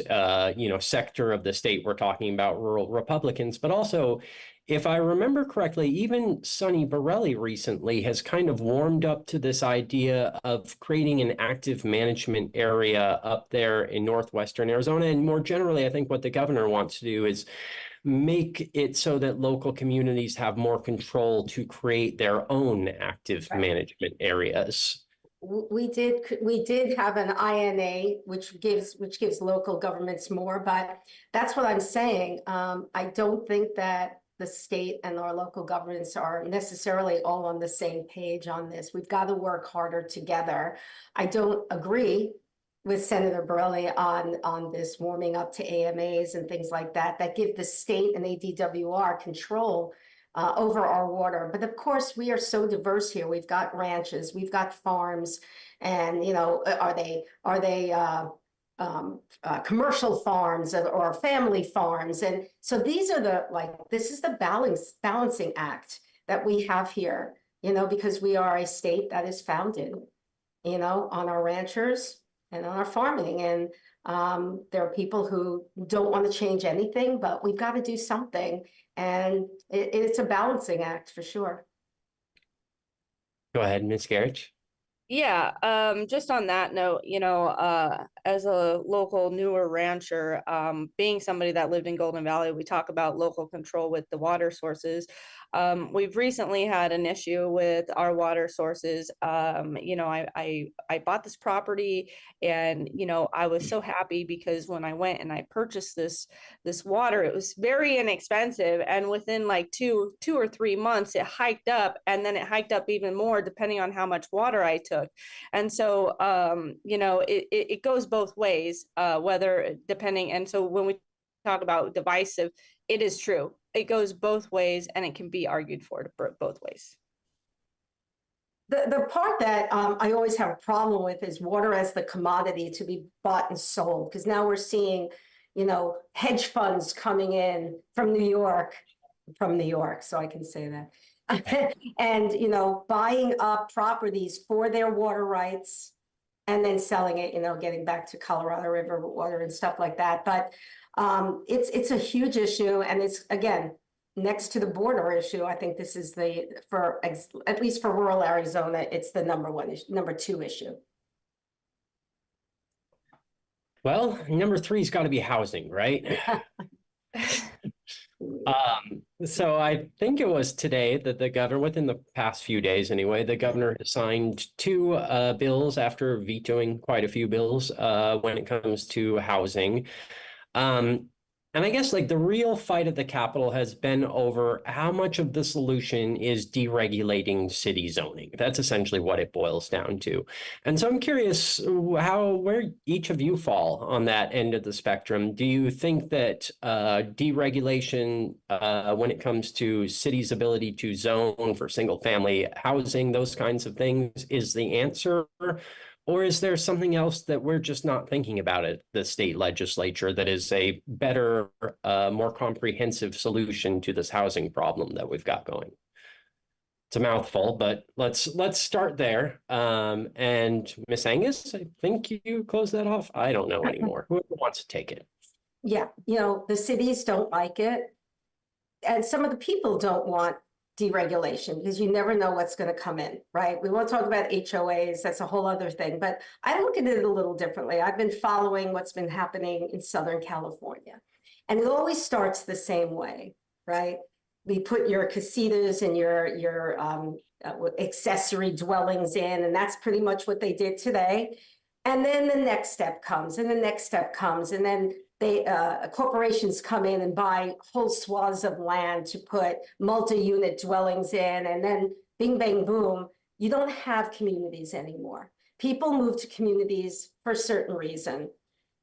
sector of the state we're talking about, rural Republicans, but also, if I remember correctly, even Sonny Borelli recently has kind of warmed up to this idea of creating an active management area up there in northwestern Arizona. And more generally, I think what the governor wants to do is make it so that local communities have more control to create their own active management areas. We did have an INA, which gives local governments more, but that's what I'm saying. I don't think that the state and our local governments are necessarily all on the same page on this. We've got to work harder together. I don't agree with Senator Borelli on this warming up to AMAs and things like that give the state and ADWR control over our water. But of course, we are so diverse here. We've got ranches, we've got farms, and are they commercial farms or family farms? And so these are this is the balancing act that we have here, because we are a state that is founded, on our ranchers and on our farming. And there are people who don't want to change anything, but we've got to do something. And it's a balancing act for sure. Go ahead, Ms. Garrett. Yeah, just on that note, as a local newer rancher, being somebody that lived in Golden Valley, we talk about local control with the water sources. We've recently had an issue with our water sources. I bought this property, and I was so happy because when I went and I purchased this water, it was very inexpensive, and within like two or 3 months, it hiked up, and then it hiked up even more depending on how much water I took. And so, it goes both ways, whether depending. And so when we talk about divisive, it is true. It goes both ways, and it can be argued for both ways. The part that I always have a problem with is water as the commodity to be bought and sold, because now we're seeing, hedge funds coming in from New York, so I can say that. And buying up properties for their water rights and then selling it, getting back to Colorado River water and stuff like that. But it's a huge issue, and it's, again, next to the border issue. I think this is at least for rural Arizona, it's the number 2 issue. Well, number 3's got to be housing, right? So I think it was today that the governor, within the past few days anyway, the governor has signed 2 bills after vetoing quite a few bills when it comes to housing. And I guess like the real fight at the Capitol has been over how much of the solution is deregulating city zoning. That's essentially what it boils down to. And so I'm curious where each of you fall on that end of the spectrum. Do you think that deregulation, when it comes to cities' ability to zone for single family housing, those kinds of things, is the answer? Or is there something else that we're just not thinking about at the state legislature that is a better, more comprehensive solution to this housing problem that we've got going? It's a mouthful, but let's start there. And Miss Angus, I think you close that off. I don't know anymore. Who wants to take it? Yeah, the cities don't like it. And some of the people don't want deregulation because you never know what's going to come in, right? We won't talk about HOAs, that's a whole other thing. But I look at it a little differently. I've been following what's been happening in Southern California. And it always starts the same way, right? We put your casitas and your accessory dwellings in, and that's pretty much what they did today. And then the next step comes, and the next step comes, and then corporations come in and buy whole swaths of land to put multi-unit dwellings in, and then bing, bang, boom, you don't have communities anymore. People move to communities for a certain reason.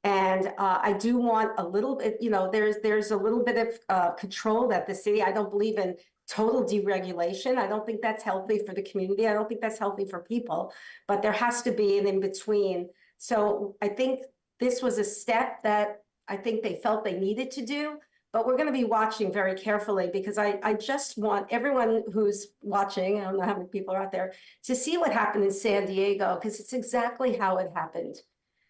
And I do want a little bit, there's a little bit of control that the city, I don't believe in total deregulation. I don't think that's healthy for the community. I don't think that's healthy for people, but there has to be an in-between. So I think this was a step that I think they felt they needed to do, but we're going to be watching very carefully because I just want everyone who's watching, I don't know how many people are out there, to see what happened in San Diego, because it's exactly how it happened.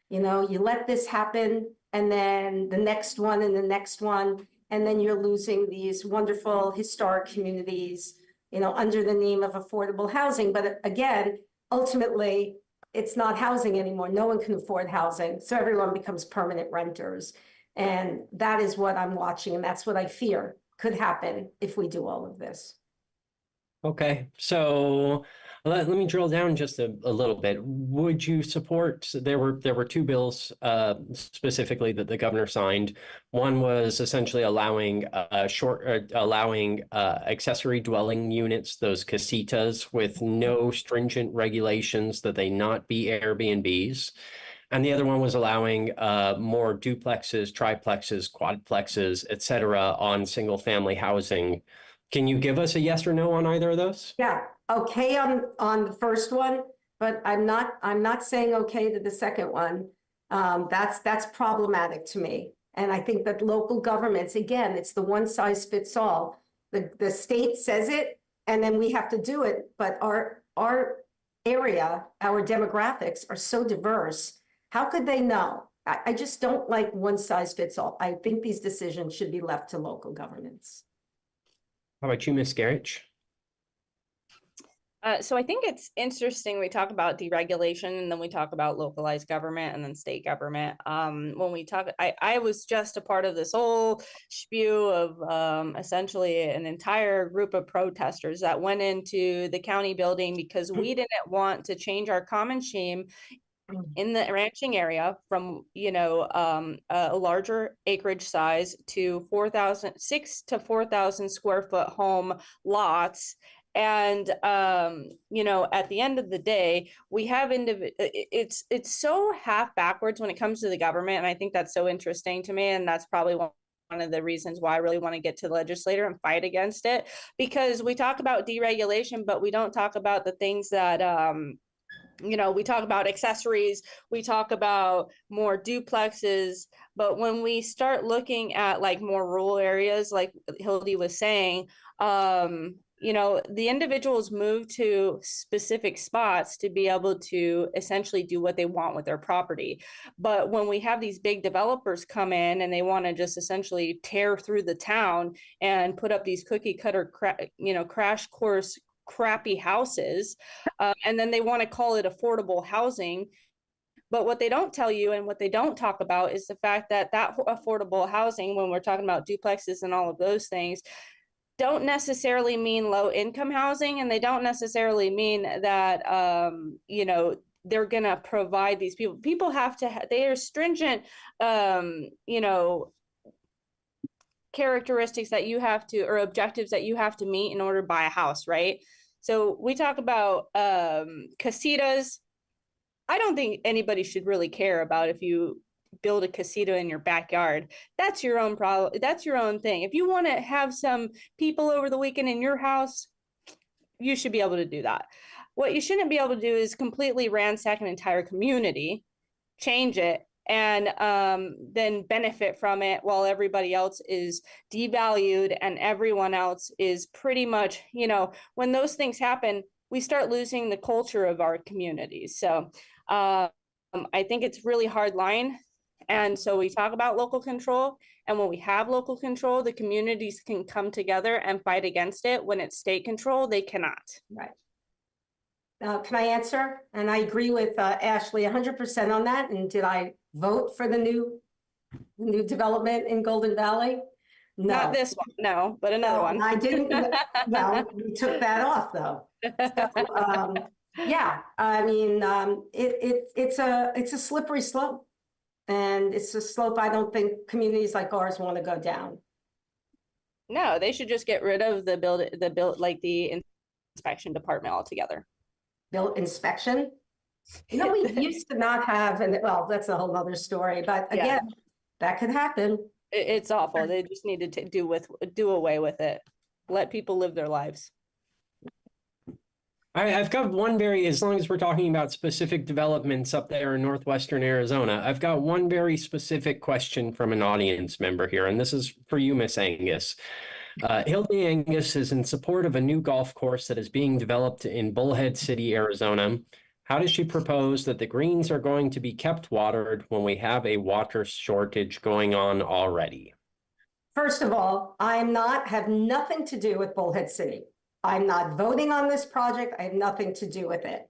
You let this happen, and then the next one and the next one, and then you're losing these wonderful historic communities, under the name of affordable housing. But again, ultimately, it's not housing anymore. No one can afford housing. So everyone becomes permanent renters. And that is what I'm watching. And that's what I fear could happen if we do all of this. Okay, so let me drill down just a little bit. Would you support, there were two bills specifically that the governor signed. One was essentially allowing accessory dwelling units, those casitas, with no stringent regulations that they not be Airbnbs. And the other one was allowing more duplexes, triplexes, quadplexes, et cetera, on single family housing. Can you give us a yes or no on either of those? Yeah, okay on the first one, but I'm not saying okay to the second one. That's problematic to me. And I think that local governments, again, it's the one size fits all. The state says it, and then we have to do it. But our area, our demographics are so diverse. How could they know? I just don't like one size fits all. I think these decisions should be left to local governments. How about you, Ms. Garrett? So I think it's interesting. We talk about deregulation and then we talk about localized government and then state government. When we talk, I was just a part of this whole spew of essentially an entire group of protesters that went into the county building because we didn't want to change our common shame in the ranching area from a larger acreage size to 6 to 4,000 square foot home lots. And at the end of the day, we have it's so half backwards when it comes to the government, and I think that's so interesting to me, and that's probably one of the reasons why I really want to get to the legislator and fight against it, because we talk about deregulation, but we don't talk about the things that we talk about accessories, we talk about more duplexes, but when we start looking at like more rural areas, like Hildy was saying, the individuals move to specific spots to be able to essentially do what they want with their property. But when we have these big developers come in and they want to just essentially tear through the town and put up these cookie cutter, crash course crappy houses, and then they want to call it affordable housing. But what they don't tell you and what they don't talk about is the fact that affordable housing, when we're talking about duplexes and all of those things, don't necessarily mean low income housing, and they don't necessarily mean that they're going to provide these people have to they are stringent characteristics that you have to, or objectives that you have to meet in order to buy a house, right? So we talk about casitas. I don't think anybody should really care about if you build a casita in your backyard. That's your own problem. That's your own thing. If you want to have some people over the weekend in your house, you should be able to do that. What you shouldn't be able to do is completely ransack an entire community, change it, and then benefit from it while everybody else is devalued and everyone else is pretty much, when those things happen, we start losing the culture of our communities. So I think it's really hard line. And so we talk about local control. And when we have local control, the communities can come together and fight against it. When it's state control, they cannot. Right. Can I answer? And I agree with Ashley 100% on that. And did I vote for the new development in Golden Valley? No. Not this one, no, but another one. I didn't. Well, we took that off though. So, yeah, I mean, it's a slippery slope, and it's a slope I don't think communities like ours want to go down. No, they should just get rid of the inspection department altogether. Built inspection. We used to not have, and well, that's a whole other story. But again, that could happen. It's awful. They just need to do away with it. Let people live their lives. I've got one as long as we're talking about specific developments up there in northwestern Arizona, I've got one very specific question from an audience member here, and this is for you, Miss Angus. Hildy Angus is in support of a new golf course that is being developed in Bullhead City, Arizona. How does she propose that the greens are going to be kept watered when we have a water shortage going on already? First of all, have nothing to do with Bullhead City. I'm not voting on this project. I have nothing to do with it.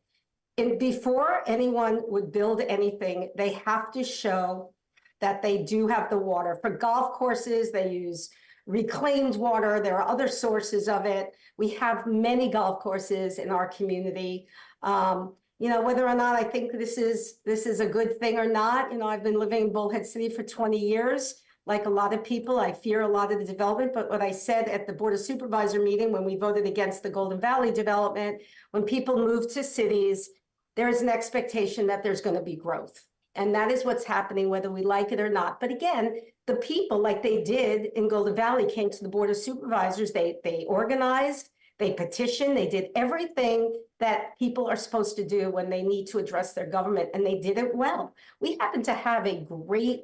And before anyone would build anything, they have to show that they do have the water. For golf courses, they use reclaimed water. There are other sources of it. We have many golf courses in our community. Whether or not I think this is a good thing or not, I've been living in Bullhead City for 20 years. Like a lot of people, I fear a lot of the development, but what I said at the Board of Supervisor meeting when we voted against the Golden Valley development, when people move to cities, there is an expectation that there's going to be growth. And that is what's happening, whether we like it or not. But again, the people, like they did in Golden Valley, came to the Board of Supervisors, they organized, they petitioned, they did everything that people are supposed to do when they need to address their government, and they did it well. We happen to have a great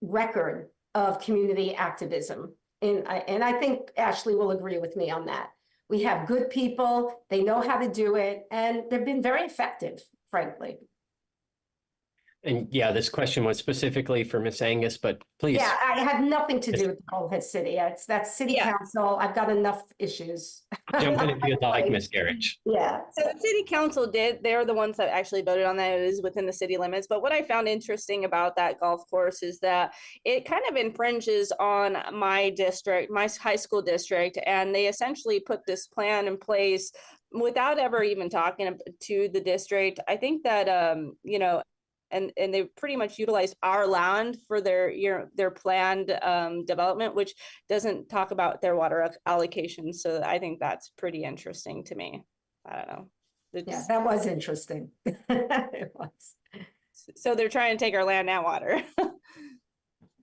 record of community activism. And I think Ashley will agree with me on that. We have good people, they know how to do it, and they've been very effective, frankly. And yeah, this question was specifically for Miss Angus, but please. Yeah, I have nothing to do with Bullhead City. That's city council. I've got enough issues. Jump in if you'd like, Miss Garrett. Yeah. So the city council they're the ones that actually voted on that. It is within the city limits. But what I found interesting about that golf course is that it kind of infringes on my district, my high school district, and they essentially put this plan in place without ever even talking to the district. I think that, and they pretty much utilized our land for their planned development, which doesn't talk about their water allocation. So I think that's pretty interesting to me. I don't know. Yeah, that was interesting. It was. So they're trying to take our land and water.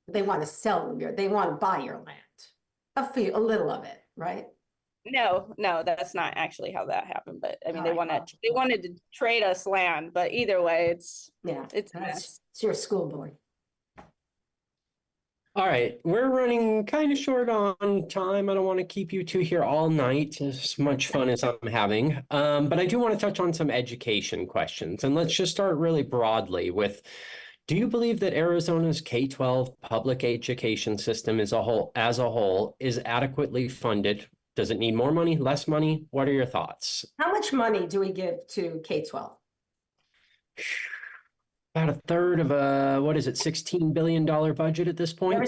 They want to sell they want to buy your land, a little of it, right? No, that's not actually how that happened. But I mean, they wanted to trade us land. But either way, it's your school board. All right, we're running kind of short on time. I don't want to keep you two here all night, as much fun as I'm having. But I do want to touch on some education questions. And let's just start really broadly with, do you believe that Arizona's K-12 public education system as a whole is adequately funded? Does it need more money, less money? What are your thoughts? How much money do we give to K-12? About a third of $16 billion budget at this point?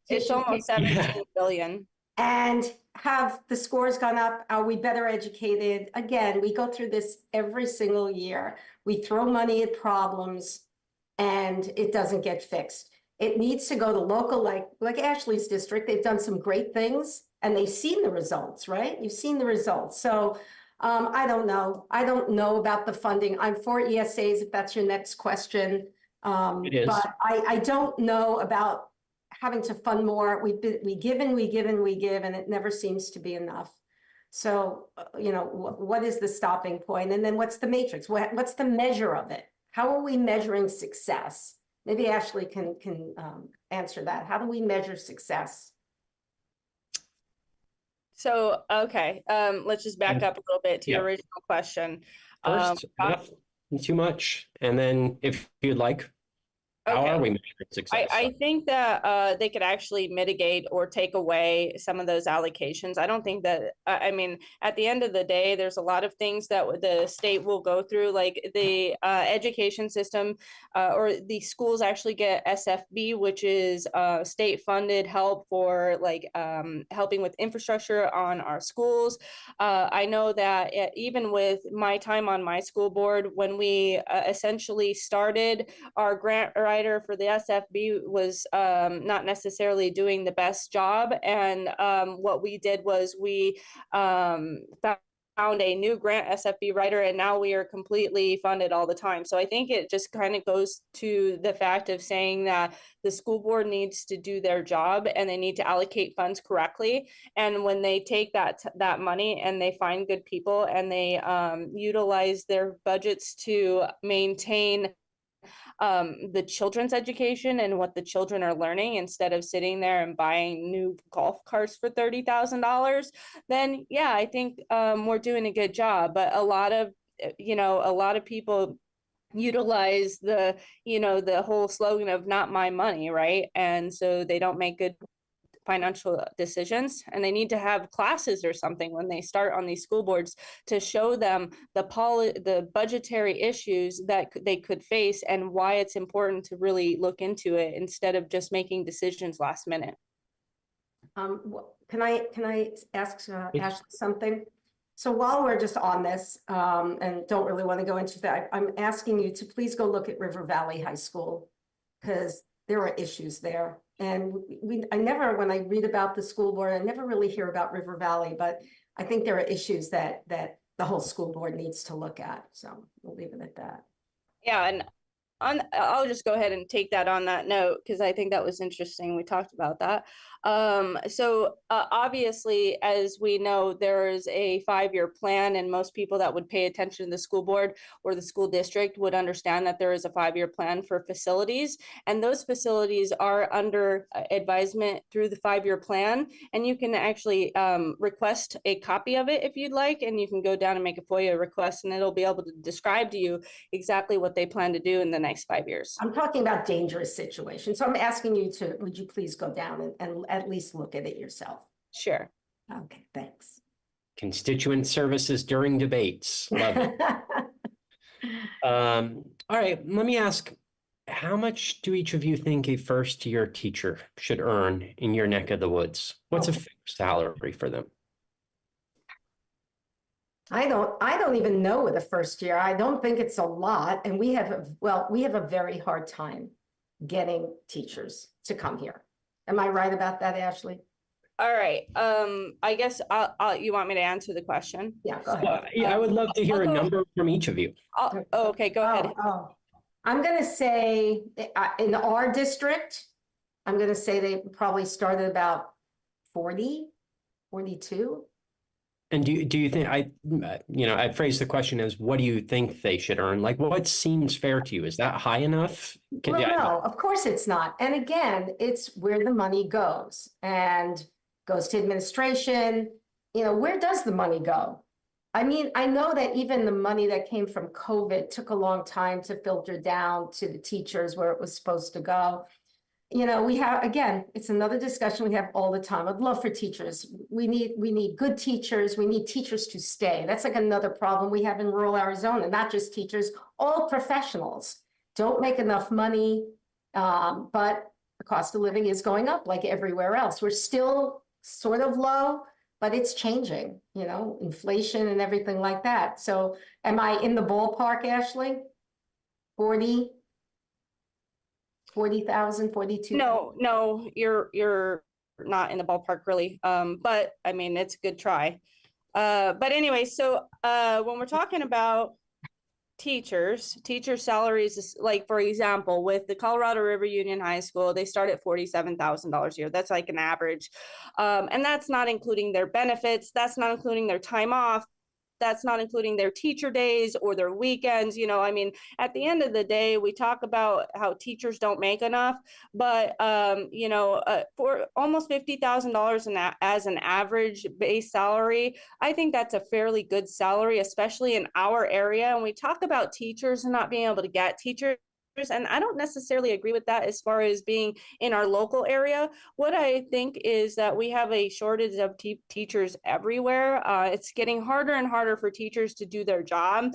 It's almost 17 billion. And have the scores gone up? Are we better educated? Again, we go through this every single year. We throw money at problems and it doesn't get fixed. It needs to go to local, like Ashley's district. They've done some great things and they've seen the results, right? You've seen the results. So I don't know. I don't know about the funding. I'm for ESAs if that's your next question. It is. But I don't know about having to fund more. We give and we give and we give, and it never seems to be enough. So, you know, what is the stopping point? And then what's the matrix? What's the measure of it? How are we measuring success? Maybe Ashley can answer that. How do we measure success? So, okay, let's just back up a little bit to your Yeah. original question. First, enough, too much, and then if you'd like, how Okay. are we measuring success? I think that they could actually mitigate or take away some of those allocations. I don't think that, I mean, at the end of the day, there's a lot of things that the state will go through, like the education system or the schools actually get SFB, which is state funded help for like helping with infrastructure on our schools. I know that even with my time on my school board, when we essentially started, our grant writer for the SFB was not necessarily doing the best job. And what we did was we found a new grant SFB writer, and now we are completely funded all the time. So I think it just kind of goes to the fact of saying that the school board needs to do their job and they need to allocate funds correctly. And when they take that money and they find good people and they utilize their budgets to maintain the children's education and what the children are learning instead of sitting there and buying new golf carts for $30,000, then yeah, I think we're doing a good job. But a lot of people utilize the whole slogan of not my money, right? And so they don't make good financial decisions, and they need to have classes or something when they start on these school boards to show them the budgetary issues that they could face and why it's important to really look into it instead of just making decisions last minute. Can I ask Ashley something? So while we're just on this and don't really want to go into that, I'm asking you to please go look at River Valley High School, because there are issues there. And I never, when I read about the school board, I never really hear about River Valley, but I think there are issues that the whole school board needs to look at. So we'll leave it at that. Yeah, and I'll just go ahead and take that on that note, because I think that was interesting. We talked about that. So obviously, as we know, there is a 5-year plan, and most people that would pay attention to the school board or the school district would understand that there is a 5-year plan for facilities, and those facilities are under advisement through the 5-year plan, and you can actually request a copy of it if you'd like, and you can go down and make a FOIA request, and it'll be able to describe to you exactly what they plan to do in the next 5 years. I'm talking about dangerous situations. So I'm asking you to, would you please go down and at least look at it yourself? Sure. Okay, thanks. Constituent services during debates. Love it. All right, let me ask, how much do each of you think a first-year teacher should earn in your neck of the woods? What's a fixed salary for them? I don't even know with the first year. I don't think it's a lot. And we have a very hard time getting teachers to come here. Am I right about that, Ashley? All right. I guess you want me to answer the question? Yeah, go ahead. Yeah, I would love to hear a number from each of you. Okay, go ahead. I'm going to say in our district, I'm going to say they probably started about 40, 42. And do you think I phrased the question as, what do you think they should earn? Like, what seems fair to you? Is that high enough? Well, no, of course it's not. And again, it's where the money goes and goes to administration. Where does the money go? I mean, I know that even the money that came from COVID took a long time to filter down to the teachers where it was supposed to go. We have, again, it's another discussion we have all the time. I'd love for teachers. We need good teachers. We need teachers to stay. That's like another problem we have in rural Arizona, not just teachers, all professionals don't make enough money, but the cost of living is going up like everywhere else. We're still sort of low, but it's changing, inflation and everything like that. So am I in the ballpark, Ashley? 40? 40,000, 42? No, you're not in the ballpark really. But I mean, it's a good try. But anyway, so when we're talking about teacher salaries, like for example, with the Colorado River Union High School, they start at $47,000 a year. That's like an average. And that's not including their benefits. That's not including their time off. That's not including their teacher days or their weekends. I mean, at the end of the day, we talk about how teachers don't make enough, but for almost $50,000 as an average base salary, I think that's a fairly good salary, especially in our area. And we talk about teachers and not being able to get teachers. And I don't necessarily agree with that as far as being in our local area. What I think is that we have a shortage of teachers everywhere. It's getting harder and harder for teachers to do their job.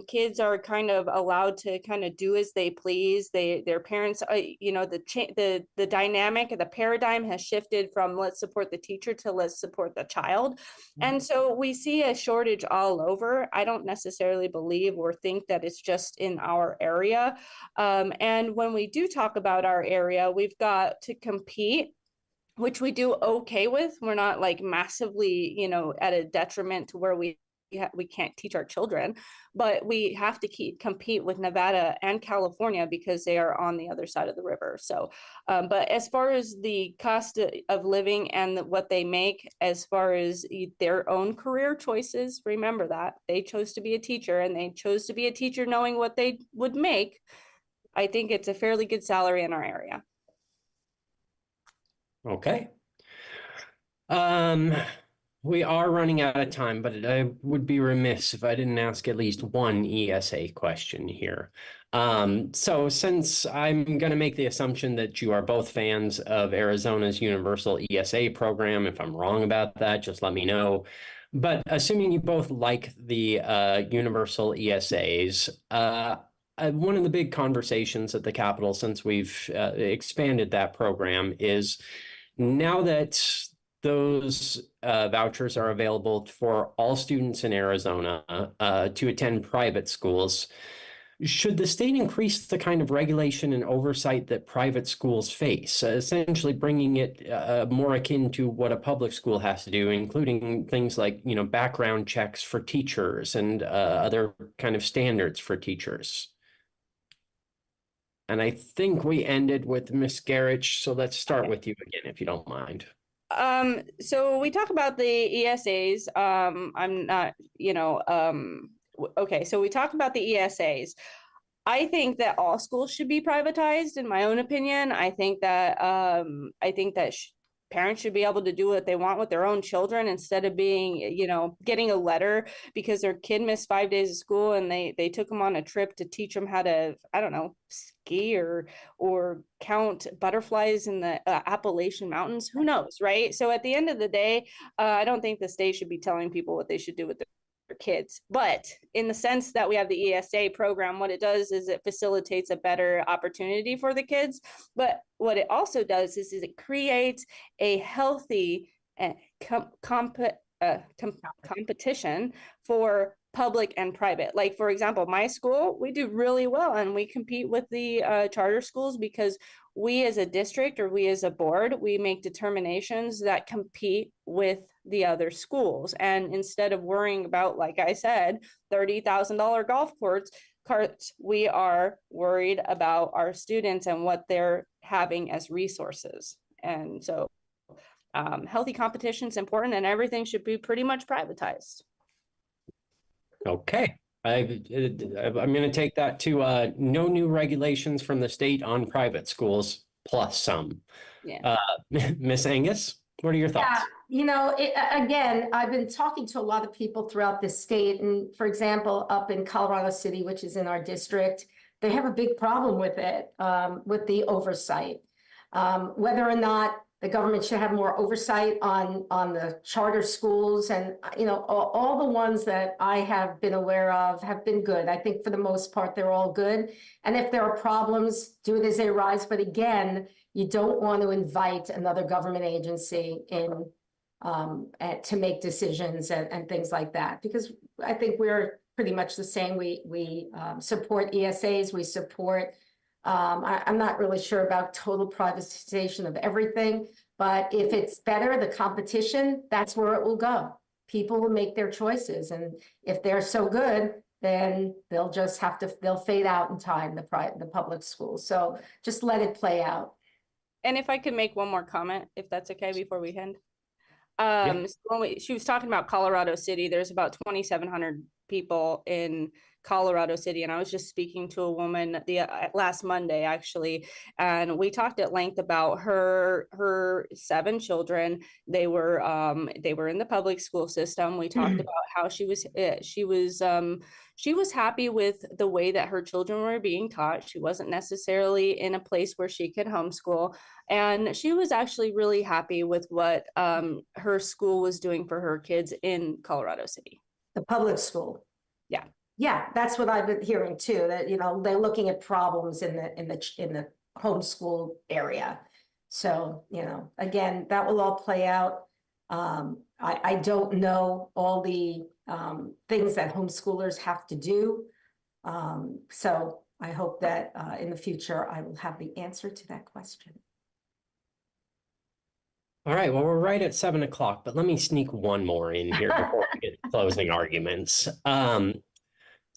Kids are kind of allowed to kind of do as they please. Their parents, the dynamic and the paradigm has shifted from let's support the teacher to let's support the child. And so we see a shortage all over. I don't necessarily believe or think that it's just in our area. And when we do talk about our area, we've got to compete, which we do okay with. We're not like massively, at a detriment to where we can't teach our children, but we have to compete with Nevada and California because they are on the other side of the river. So, but as far as the cost of living and what they make, as far as their own career choices, remember that they chose to be a teacher and they chose to be a teacher knowing what they would make. I think it's a fairly good salary in our area. Okay. We are running out of time, but I would be remiss if I didn't ask at least one ESA question here. So since I'm going to make the assumption that you are both fans of Arizona's universal ESA program, if I'm wrong about that, just let me know. But assuming you both like the universal ESAs, one of the big conversations at the Capitol since we've expanded that program is now that those vouchers are available for all students in Arizona to attend private schools, should the state increase the kind of regulation and oversight that private schools face, essentially bringing it more akin to what a public school has to do, including things like, background checks for teachers and other kind of standards for teachers? And I think we ended with Miss Garrich, so let's start with you again, if you don't mind. So we talk about the ESAs. I'm not, okay, so we talked about the ESAs. I think that all schools should be privatized, in my own opinion. I think that parents should be able to do what they want with their own children instead of being, getting a letter because their kid missed 5 days of school and they took them on a trip to teach them how to, I don't know, ski or count butterflies in the Appalachian Mountains. Who knows, right? So at the end of the day, I don't think the state should be telling people what they should do with their kids. But in the sense that we have the ESA program, what it does is it facilitates a better opportunity for the kids. But what it also does is it creates a healthy competition for public and private. Like, for example, my school, we do really well and we compete with the charter schools because we as a district or we as a board, we make determinations that compete with the other schools. And instead of worrying about, like I said, $30,000 golf carts, we are worried about our students and what they're having as resources. And so healthy competition is important and everything should be pretty much privatized. Okay. I'm going to take that to no new regulations from the state on private schools, plus some. Yeah. Miss Angus, what are your thoughts? Yeah, again, I've been talking to a lot of people throughout the state. And for example, up in Colorado City, which is in our district, they have a big problem with it, with the oversight. Whether or not the government should have more oversight on the charter schools and, all the ones that I have been aware of have been good. I think for the most part, they're all good. And if there are problems, do it as they arise. But again, you don't want to invite another government agency in to make decisions and things like that, because I think we're pretty much the same. We support ESAs, we support I'm not really sure about total privatization of everything, but if it's better, the competition, that's where it will go. People will make their choices, and if they're so good, then they'll just have to, they'll fade out in time, the public schools. So just let it play out. And if I could make one more comment, if that's okay, before we end. Yeah. So she was talking about Colorado City. There's about 2,700 people in Colorado City, and I was just speaking to a woman the last Monday actually, and we talked at length about her 7 children. They were in the public school system. We talked about how she was happy with the way that her children were being taught. She wasn't necessarily in a place where she could homeschool. And she was actually really happy with what her school was doing for her kids in Colorado City. The public school. Yeah. Yeah, that's what I've been hearing too, that, they're looking at problems in the homeschool area. So, again, that will all play out. I don't know all the things that homeschoolers have to do. So I hope that in the future, I will have the answer to that question. All right, well, we're right at 7 o'clock, but let me sneak one more in here before we get to closing arguments.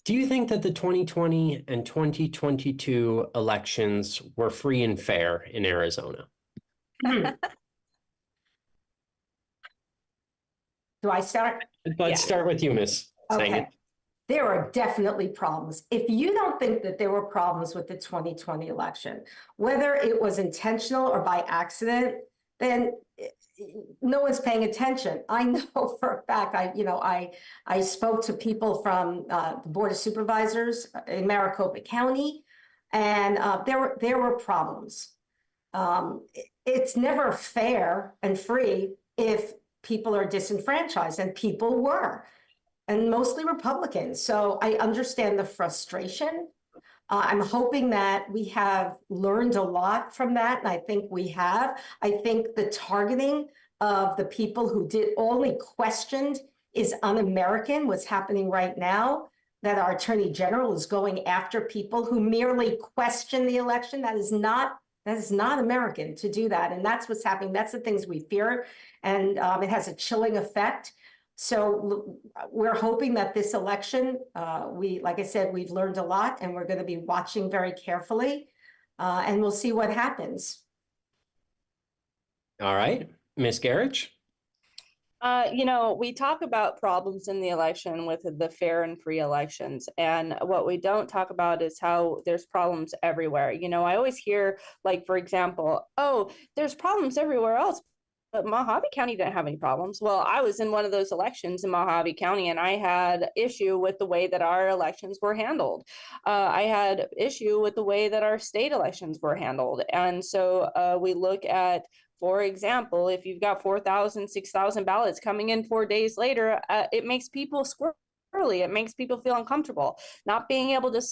Do you think that the 2020 and 2022 elections were free and fair in Arizona? Do I start? Let's start with you, Ms. Okay. There are definitely problems. If you don't think that there were problems with the 2020 election, whether it was intentional or by accident, then no one's paying attention. I know for a fact, I spoke to people from the Board of Supervisors in Maricopa County, and there were problems. It's never fair and free if people are disenfranchised, and people were, and mostly Republicans. So I understand the frustration. I'm hoping that we have learned a lot from that, and I think we have. I think the targeting of the people who only questioned is un-American, what's happening right now, that our Attorney General is going after people who merely question the election. That is not American to do that, and that's what's happening. That's the things we fear, and it has a chilling effect. So we're hoping that this election, like I said, we've learned a lot, and we're going to be watching very carefully, and we'll see what happens. All right, Ms. Garrich? We talk about problems in the election with the fair and free elections. And what we don't talk about is how there's problems everywhere. I always hear, like, for example, oh, there's problems everywhere else, but Mojave County didn't have any problems. Well, I was in one of those elections in Mojave County, and I had issue with the way that our elections were handled. I had issue with the way that our state elections were handled. And so we look at, for example, if you've got 4,000, 6,000 ballots coming in 4 days later, it makes people squirrely. It makes people feel uncomfortable, not being able to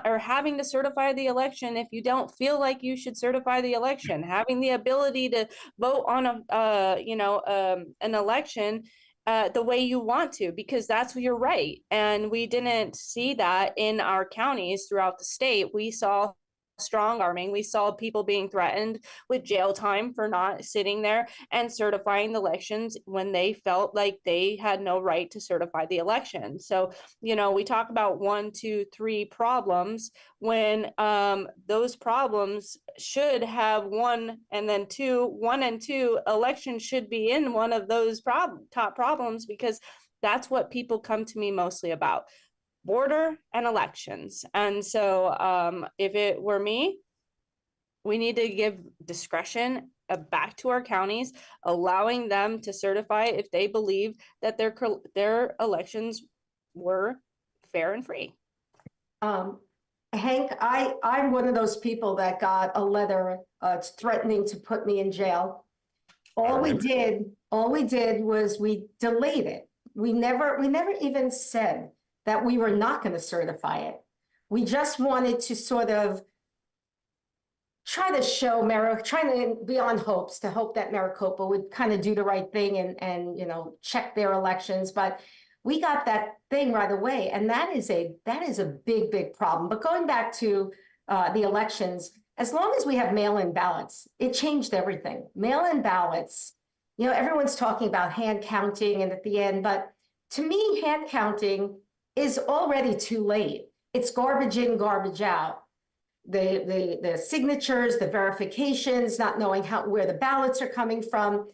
or having to certify the election if you don't feel like you should certify the election, having the ability to vote on an election the way you want to, because that's your right. And we didn't see that in our counties throughout the state. We saw strong arming. We saw people being threatened with jail time for not sitting there and certifying the elections when they felt like they had no right to certify the election. So, we talk about 1, 2, 3 problems when those problems should have 1 and 2 elections should be in one of those top problems, because that's what people come to me mostly about. Border and elections. And so if it were me, we need to give discretion back to our counties, allowing them to certify if they believe that their elections were fair and free. Hank, I'm one of those people that got a letter threatening to put me in jail. All we did was we delayed it. We never even said that we were not going to certify it. We just wanted to sort of try to be on hopes, to hope that Maricopa would kind of do the right thing and check their elections. But we got that thing right away, and that is a big problem. But going back to the elections, as long as we have mail-in ballots, it changed everything. Mail-in ballots, you know, everyone's talking about hand counting and at the end, but to me, hand counting is already too late. It's garbage in, garbage out. The signatures, the verifications, not knowing where the ballots are coming from.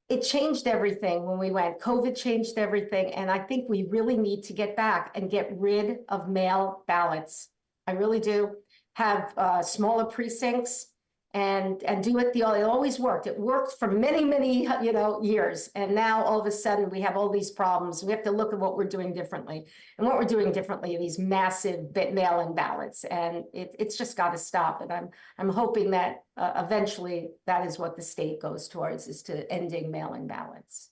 It changed everything when we went. COVID changed everything. And I think we really need to get back and get rid of mail ballots. I really do. Have smaller precincts and do it. It always worked. It worked for many, many, you know, years. And now all of a sudden we have all these problems. We have to look at what we're doing differently. And what we're doing differently are these massive mail-in ballots. And it's just got to stop. And I'm hoping that eventually that is what the state goes towards, is to ending mail-in ballots.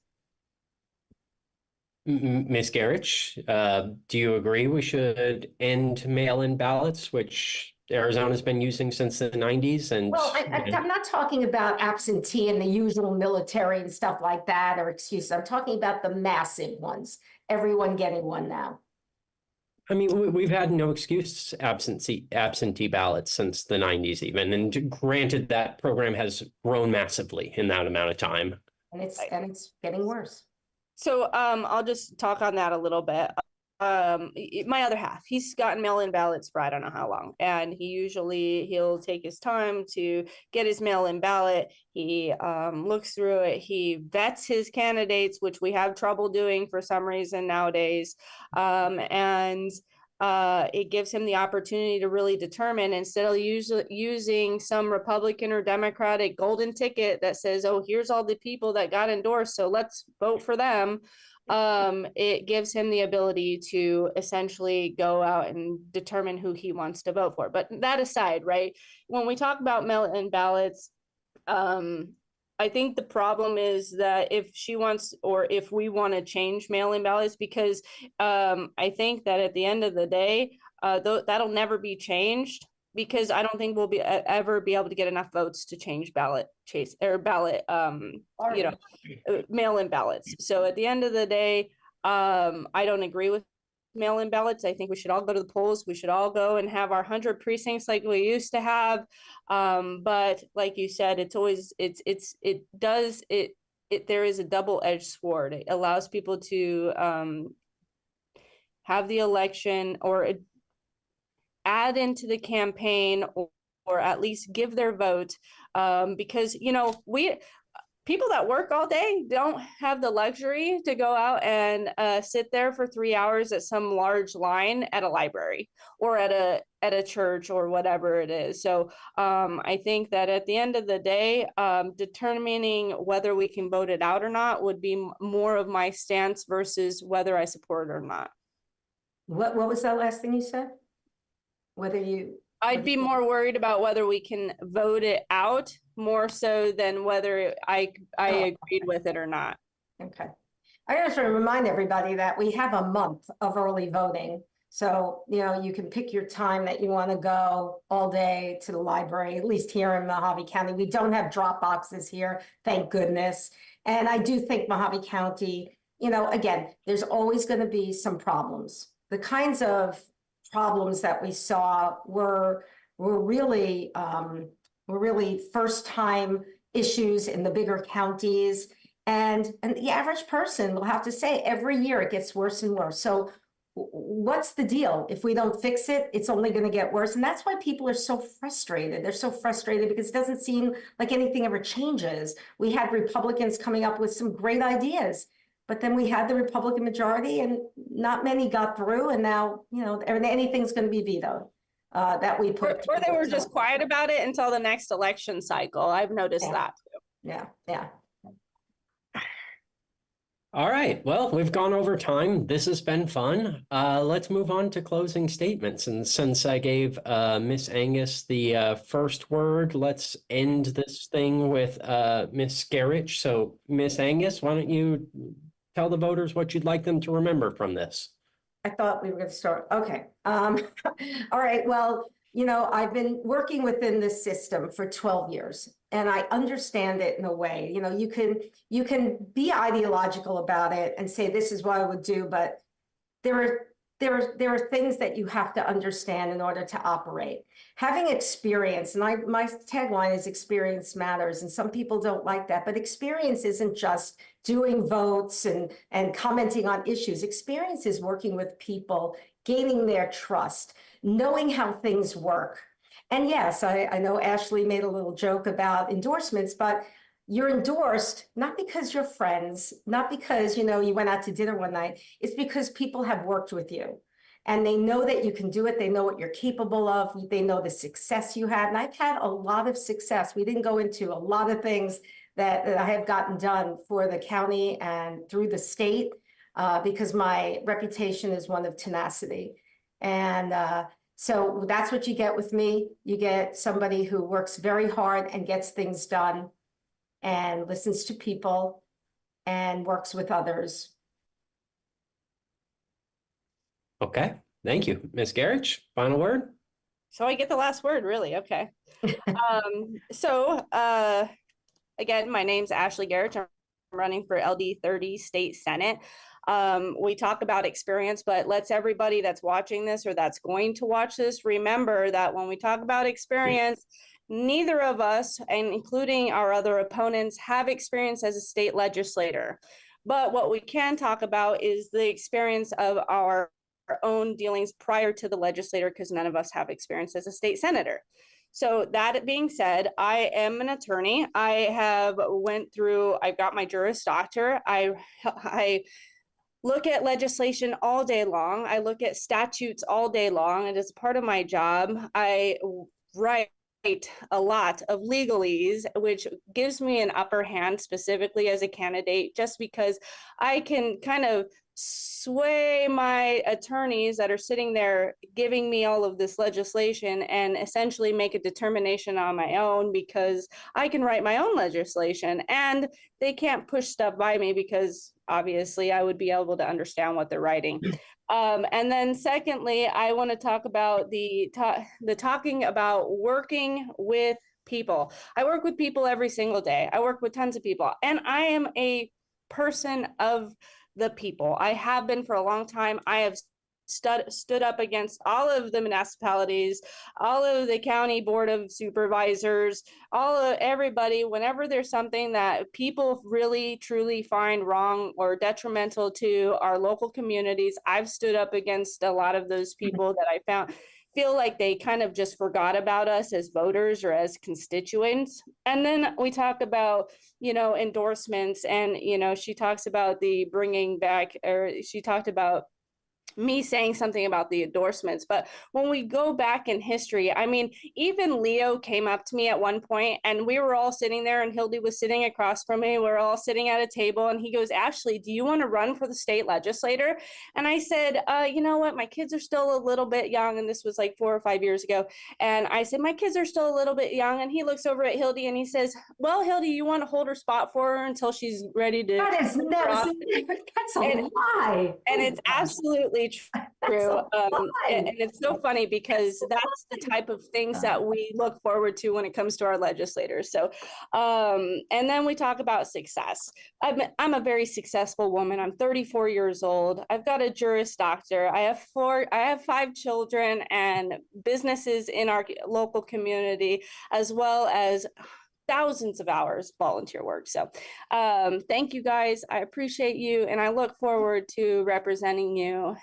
Ms. Gerich, do you agree we should end mail-in ballots, which Arizona's been using since the 90s? And well, I'm not talking about absentee and the usual military and stuff like that, or excuses. I'm talking about the massive ones. Everyone getting one now. I mean, we've had no excuse absentee ballots since the 90s even. And granted, that program has grown massively in that amount of time. And it's getting worse. So I'll just talk on that a little bit. My other half, he's gotten mail-in ballots for I don't know how long, and he'll take his time to get his mail-in ballot. He looks through it, he vets his candidates, which we have trouble doing for some reason nowadays, and it gives him the opportunity to really determine, instead of using some Republican or Democratic golden ticket that says, oh, here's all the people that got endorsed, so let's vote for them. It gives him the ability to essentially go out and determine who he wants to vote for. But that aside, right, when we talk about mail-in ballots, I think the problem is that if she wants, or if we want to change mail-in ballots, because I think that at the end of the day, that'll never be changed, because I don't think we'll ever be able to get enough votes to change mail-in ballots. So at the end of the day, I don't agree with mail-in ballots. I think we should all go to the polls. We should all go and have our 100 precincts like we used to have. But like you said, there is a double-edged sword. It allows people to have the election, or add into the campaign, or at least give their vote, because, you know, people that work all day don't have the luxury to go out and sit there for 3 hours at some large line at a library or at a church or whatever it is. So I think that at the end of the day, determining whether we can vote it out or not would be more of my stance versus whether I support it or not. What was that last thing you said? I'd be more worried about whether we can vote it out, more so than whether I agreed with it or not. Okay. I just want to remind everybody that we have a month of early voting. So, you know, you can pick your time that you want to go all day to the library, at least here in Mojave County. We don't have drop boxes here, thank goodness. And I do think Mojave County, you know, again, there's always going to be some problems. The kinds of problems that we saw were really first time issues in the bigger counties, and the average person will have to say every year it gets worse and worse. So what's the deal? If we don't fix it, it's only going to get worse. And that's why people are so frustrated. They're so frustrated because it doesn't seem like anything ever changes. We had Republicans coming up with some great ideas, but then we had the Republican majority and not many got through. And now, you know, anything's going to be vetoed that we put. Or they were just quiet about it until the next election cycle. I've noticed that too. Yeah. All right. Well, we've gone over time. This has been fun. Let's move on to closing statements. And since I gave Miss Angus the first word, let's end this thing with Miss Gerich. So, Miss Angus, why don't you tell the voters what you'd like them to remember from this? I thought we were going to start. Okay. All right. Well, you know, I've been working within this system for 12 years, and I understand it in a way. You know, you can be ideological about it and say this is what I would do, but there are there are things that you have to understand in order to operate. Having experience, and my tagline is experience matters, and some people don't like that, but experience isn't just doing votes and commenting on issues. Experience is working with people, gaining their trust, knowing how things work. And yes, I know Ashley made a little joke about endorsements, but you're endorsed not because you're friends, not because, you went out to dinner one night. It's because people have worked with you and they know that you can do it. They know what you're capable of. They know the success you had. And I've had a lot of success. We didn't go into a lot of things that I have gotten done for the county and through the state because my reputation is one of tenacity. And so that's what you get with me. You get somebody who works very hard and gets things done and listens to people and works with others. Okay, thank you. Ms. Garrich, final word? So I get the last word, really. Okay. Again, my name's Ashley Garrich. I'm running for LD30 State Senate. We talk about experience, but let's everybody that's watching this or that's going to watch this remember that when we talk about experience, neither of us, and including our other opponents, have experience as a state legislator. But what we can talk about is the experience of our own dealings prior to the legislator, because none of us have experience as a state senator. So that being said, I am an attorney. I've got my Juris Doctor. I look at legislation all day long. I look at statutes all day long. It is part of my job. I write a lot of legalese, which gives me an upper hand specifically as a candidate, just because I can kind of sway my attorneys that are sitting there giving me all of this legislation and essentially make a determination on my own, because I can write my own legislation and they can't push stuff by me because obviously I would be able to understand what they're writing. And then secondly, I want to talk about the talking about working with people. I work with people every single day. I work with tons of people, and I am a person of the people. I have been for a long time. I have stood up against all of the municipalities, all of the county board of supervisors, everybody, whenever there's something that people really truly find wrong or detrimental to our local communities. I've stood up against a lot of those people that I feel like they kind of just forgot about us as voters or as constituents. And then we talk about, endorsements, and, she talks about she talked about me saying something about the endorsements. But when we go back in history, I mean, even Leo came up to me at one point and we were all sitting there and Hildy was sitting across from me. We're all sitting at a table and he goes, "Ashley, do you want to run for the state legislator?" And I said, you know what? My kids are still a little bit young. And this was like 4 or 5 years ago. And I said, my kids are still a little bit young. And he looks over at Hildy and he says, "Well, Hildy, you want to hold her spot for her until she's ready to." That's a lie. And it's absolutely true. And it's so funny because that's the type of things that we look forward to when it comes to our legislators. So, and then we talk about success. I'm a very successful woman. I'm 34 years old. I've got a Juris Doctor. I have 5 children and businesses in our local community, as well as thousands of hours volunteer work. So thank you guys. I appreciate you. And I look forward to representing you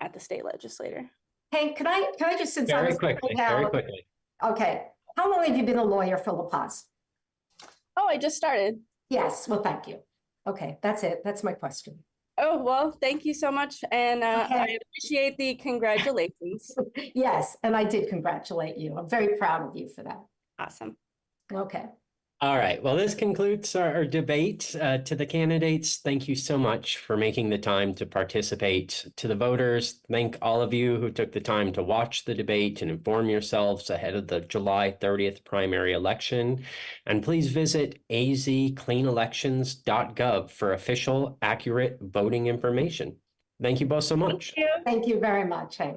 at the state legislature. Hey, can I just, since I was Very quickly. Okay. How long have you been a lawyer for La Paz? Oh, I just started. Yes. Well, thank you. Okay. That's it. That's my question. Oh, well, thank you so much. And I appreciate the congratulations. Yes. And I did congratulate you. I'm very proud of you for that. Awesome. Okay. All right. Well, this concludes our debate. To the candidates, thank you so much for making the time to participate. To the voters, thank all of you who took the time to watch the debate and inform yourselves ahead of the July 30th primary election. And please visit azcleanelections.gov for official, accurate voting information. Thank you both so much. Thank you. Thank you very much. Hey.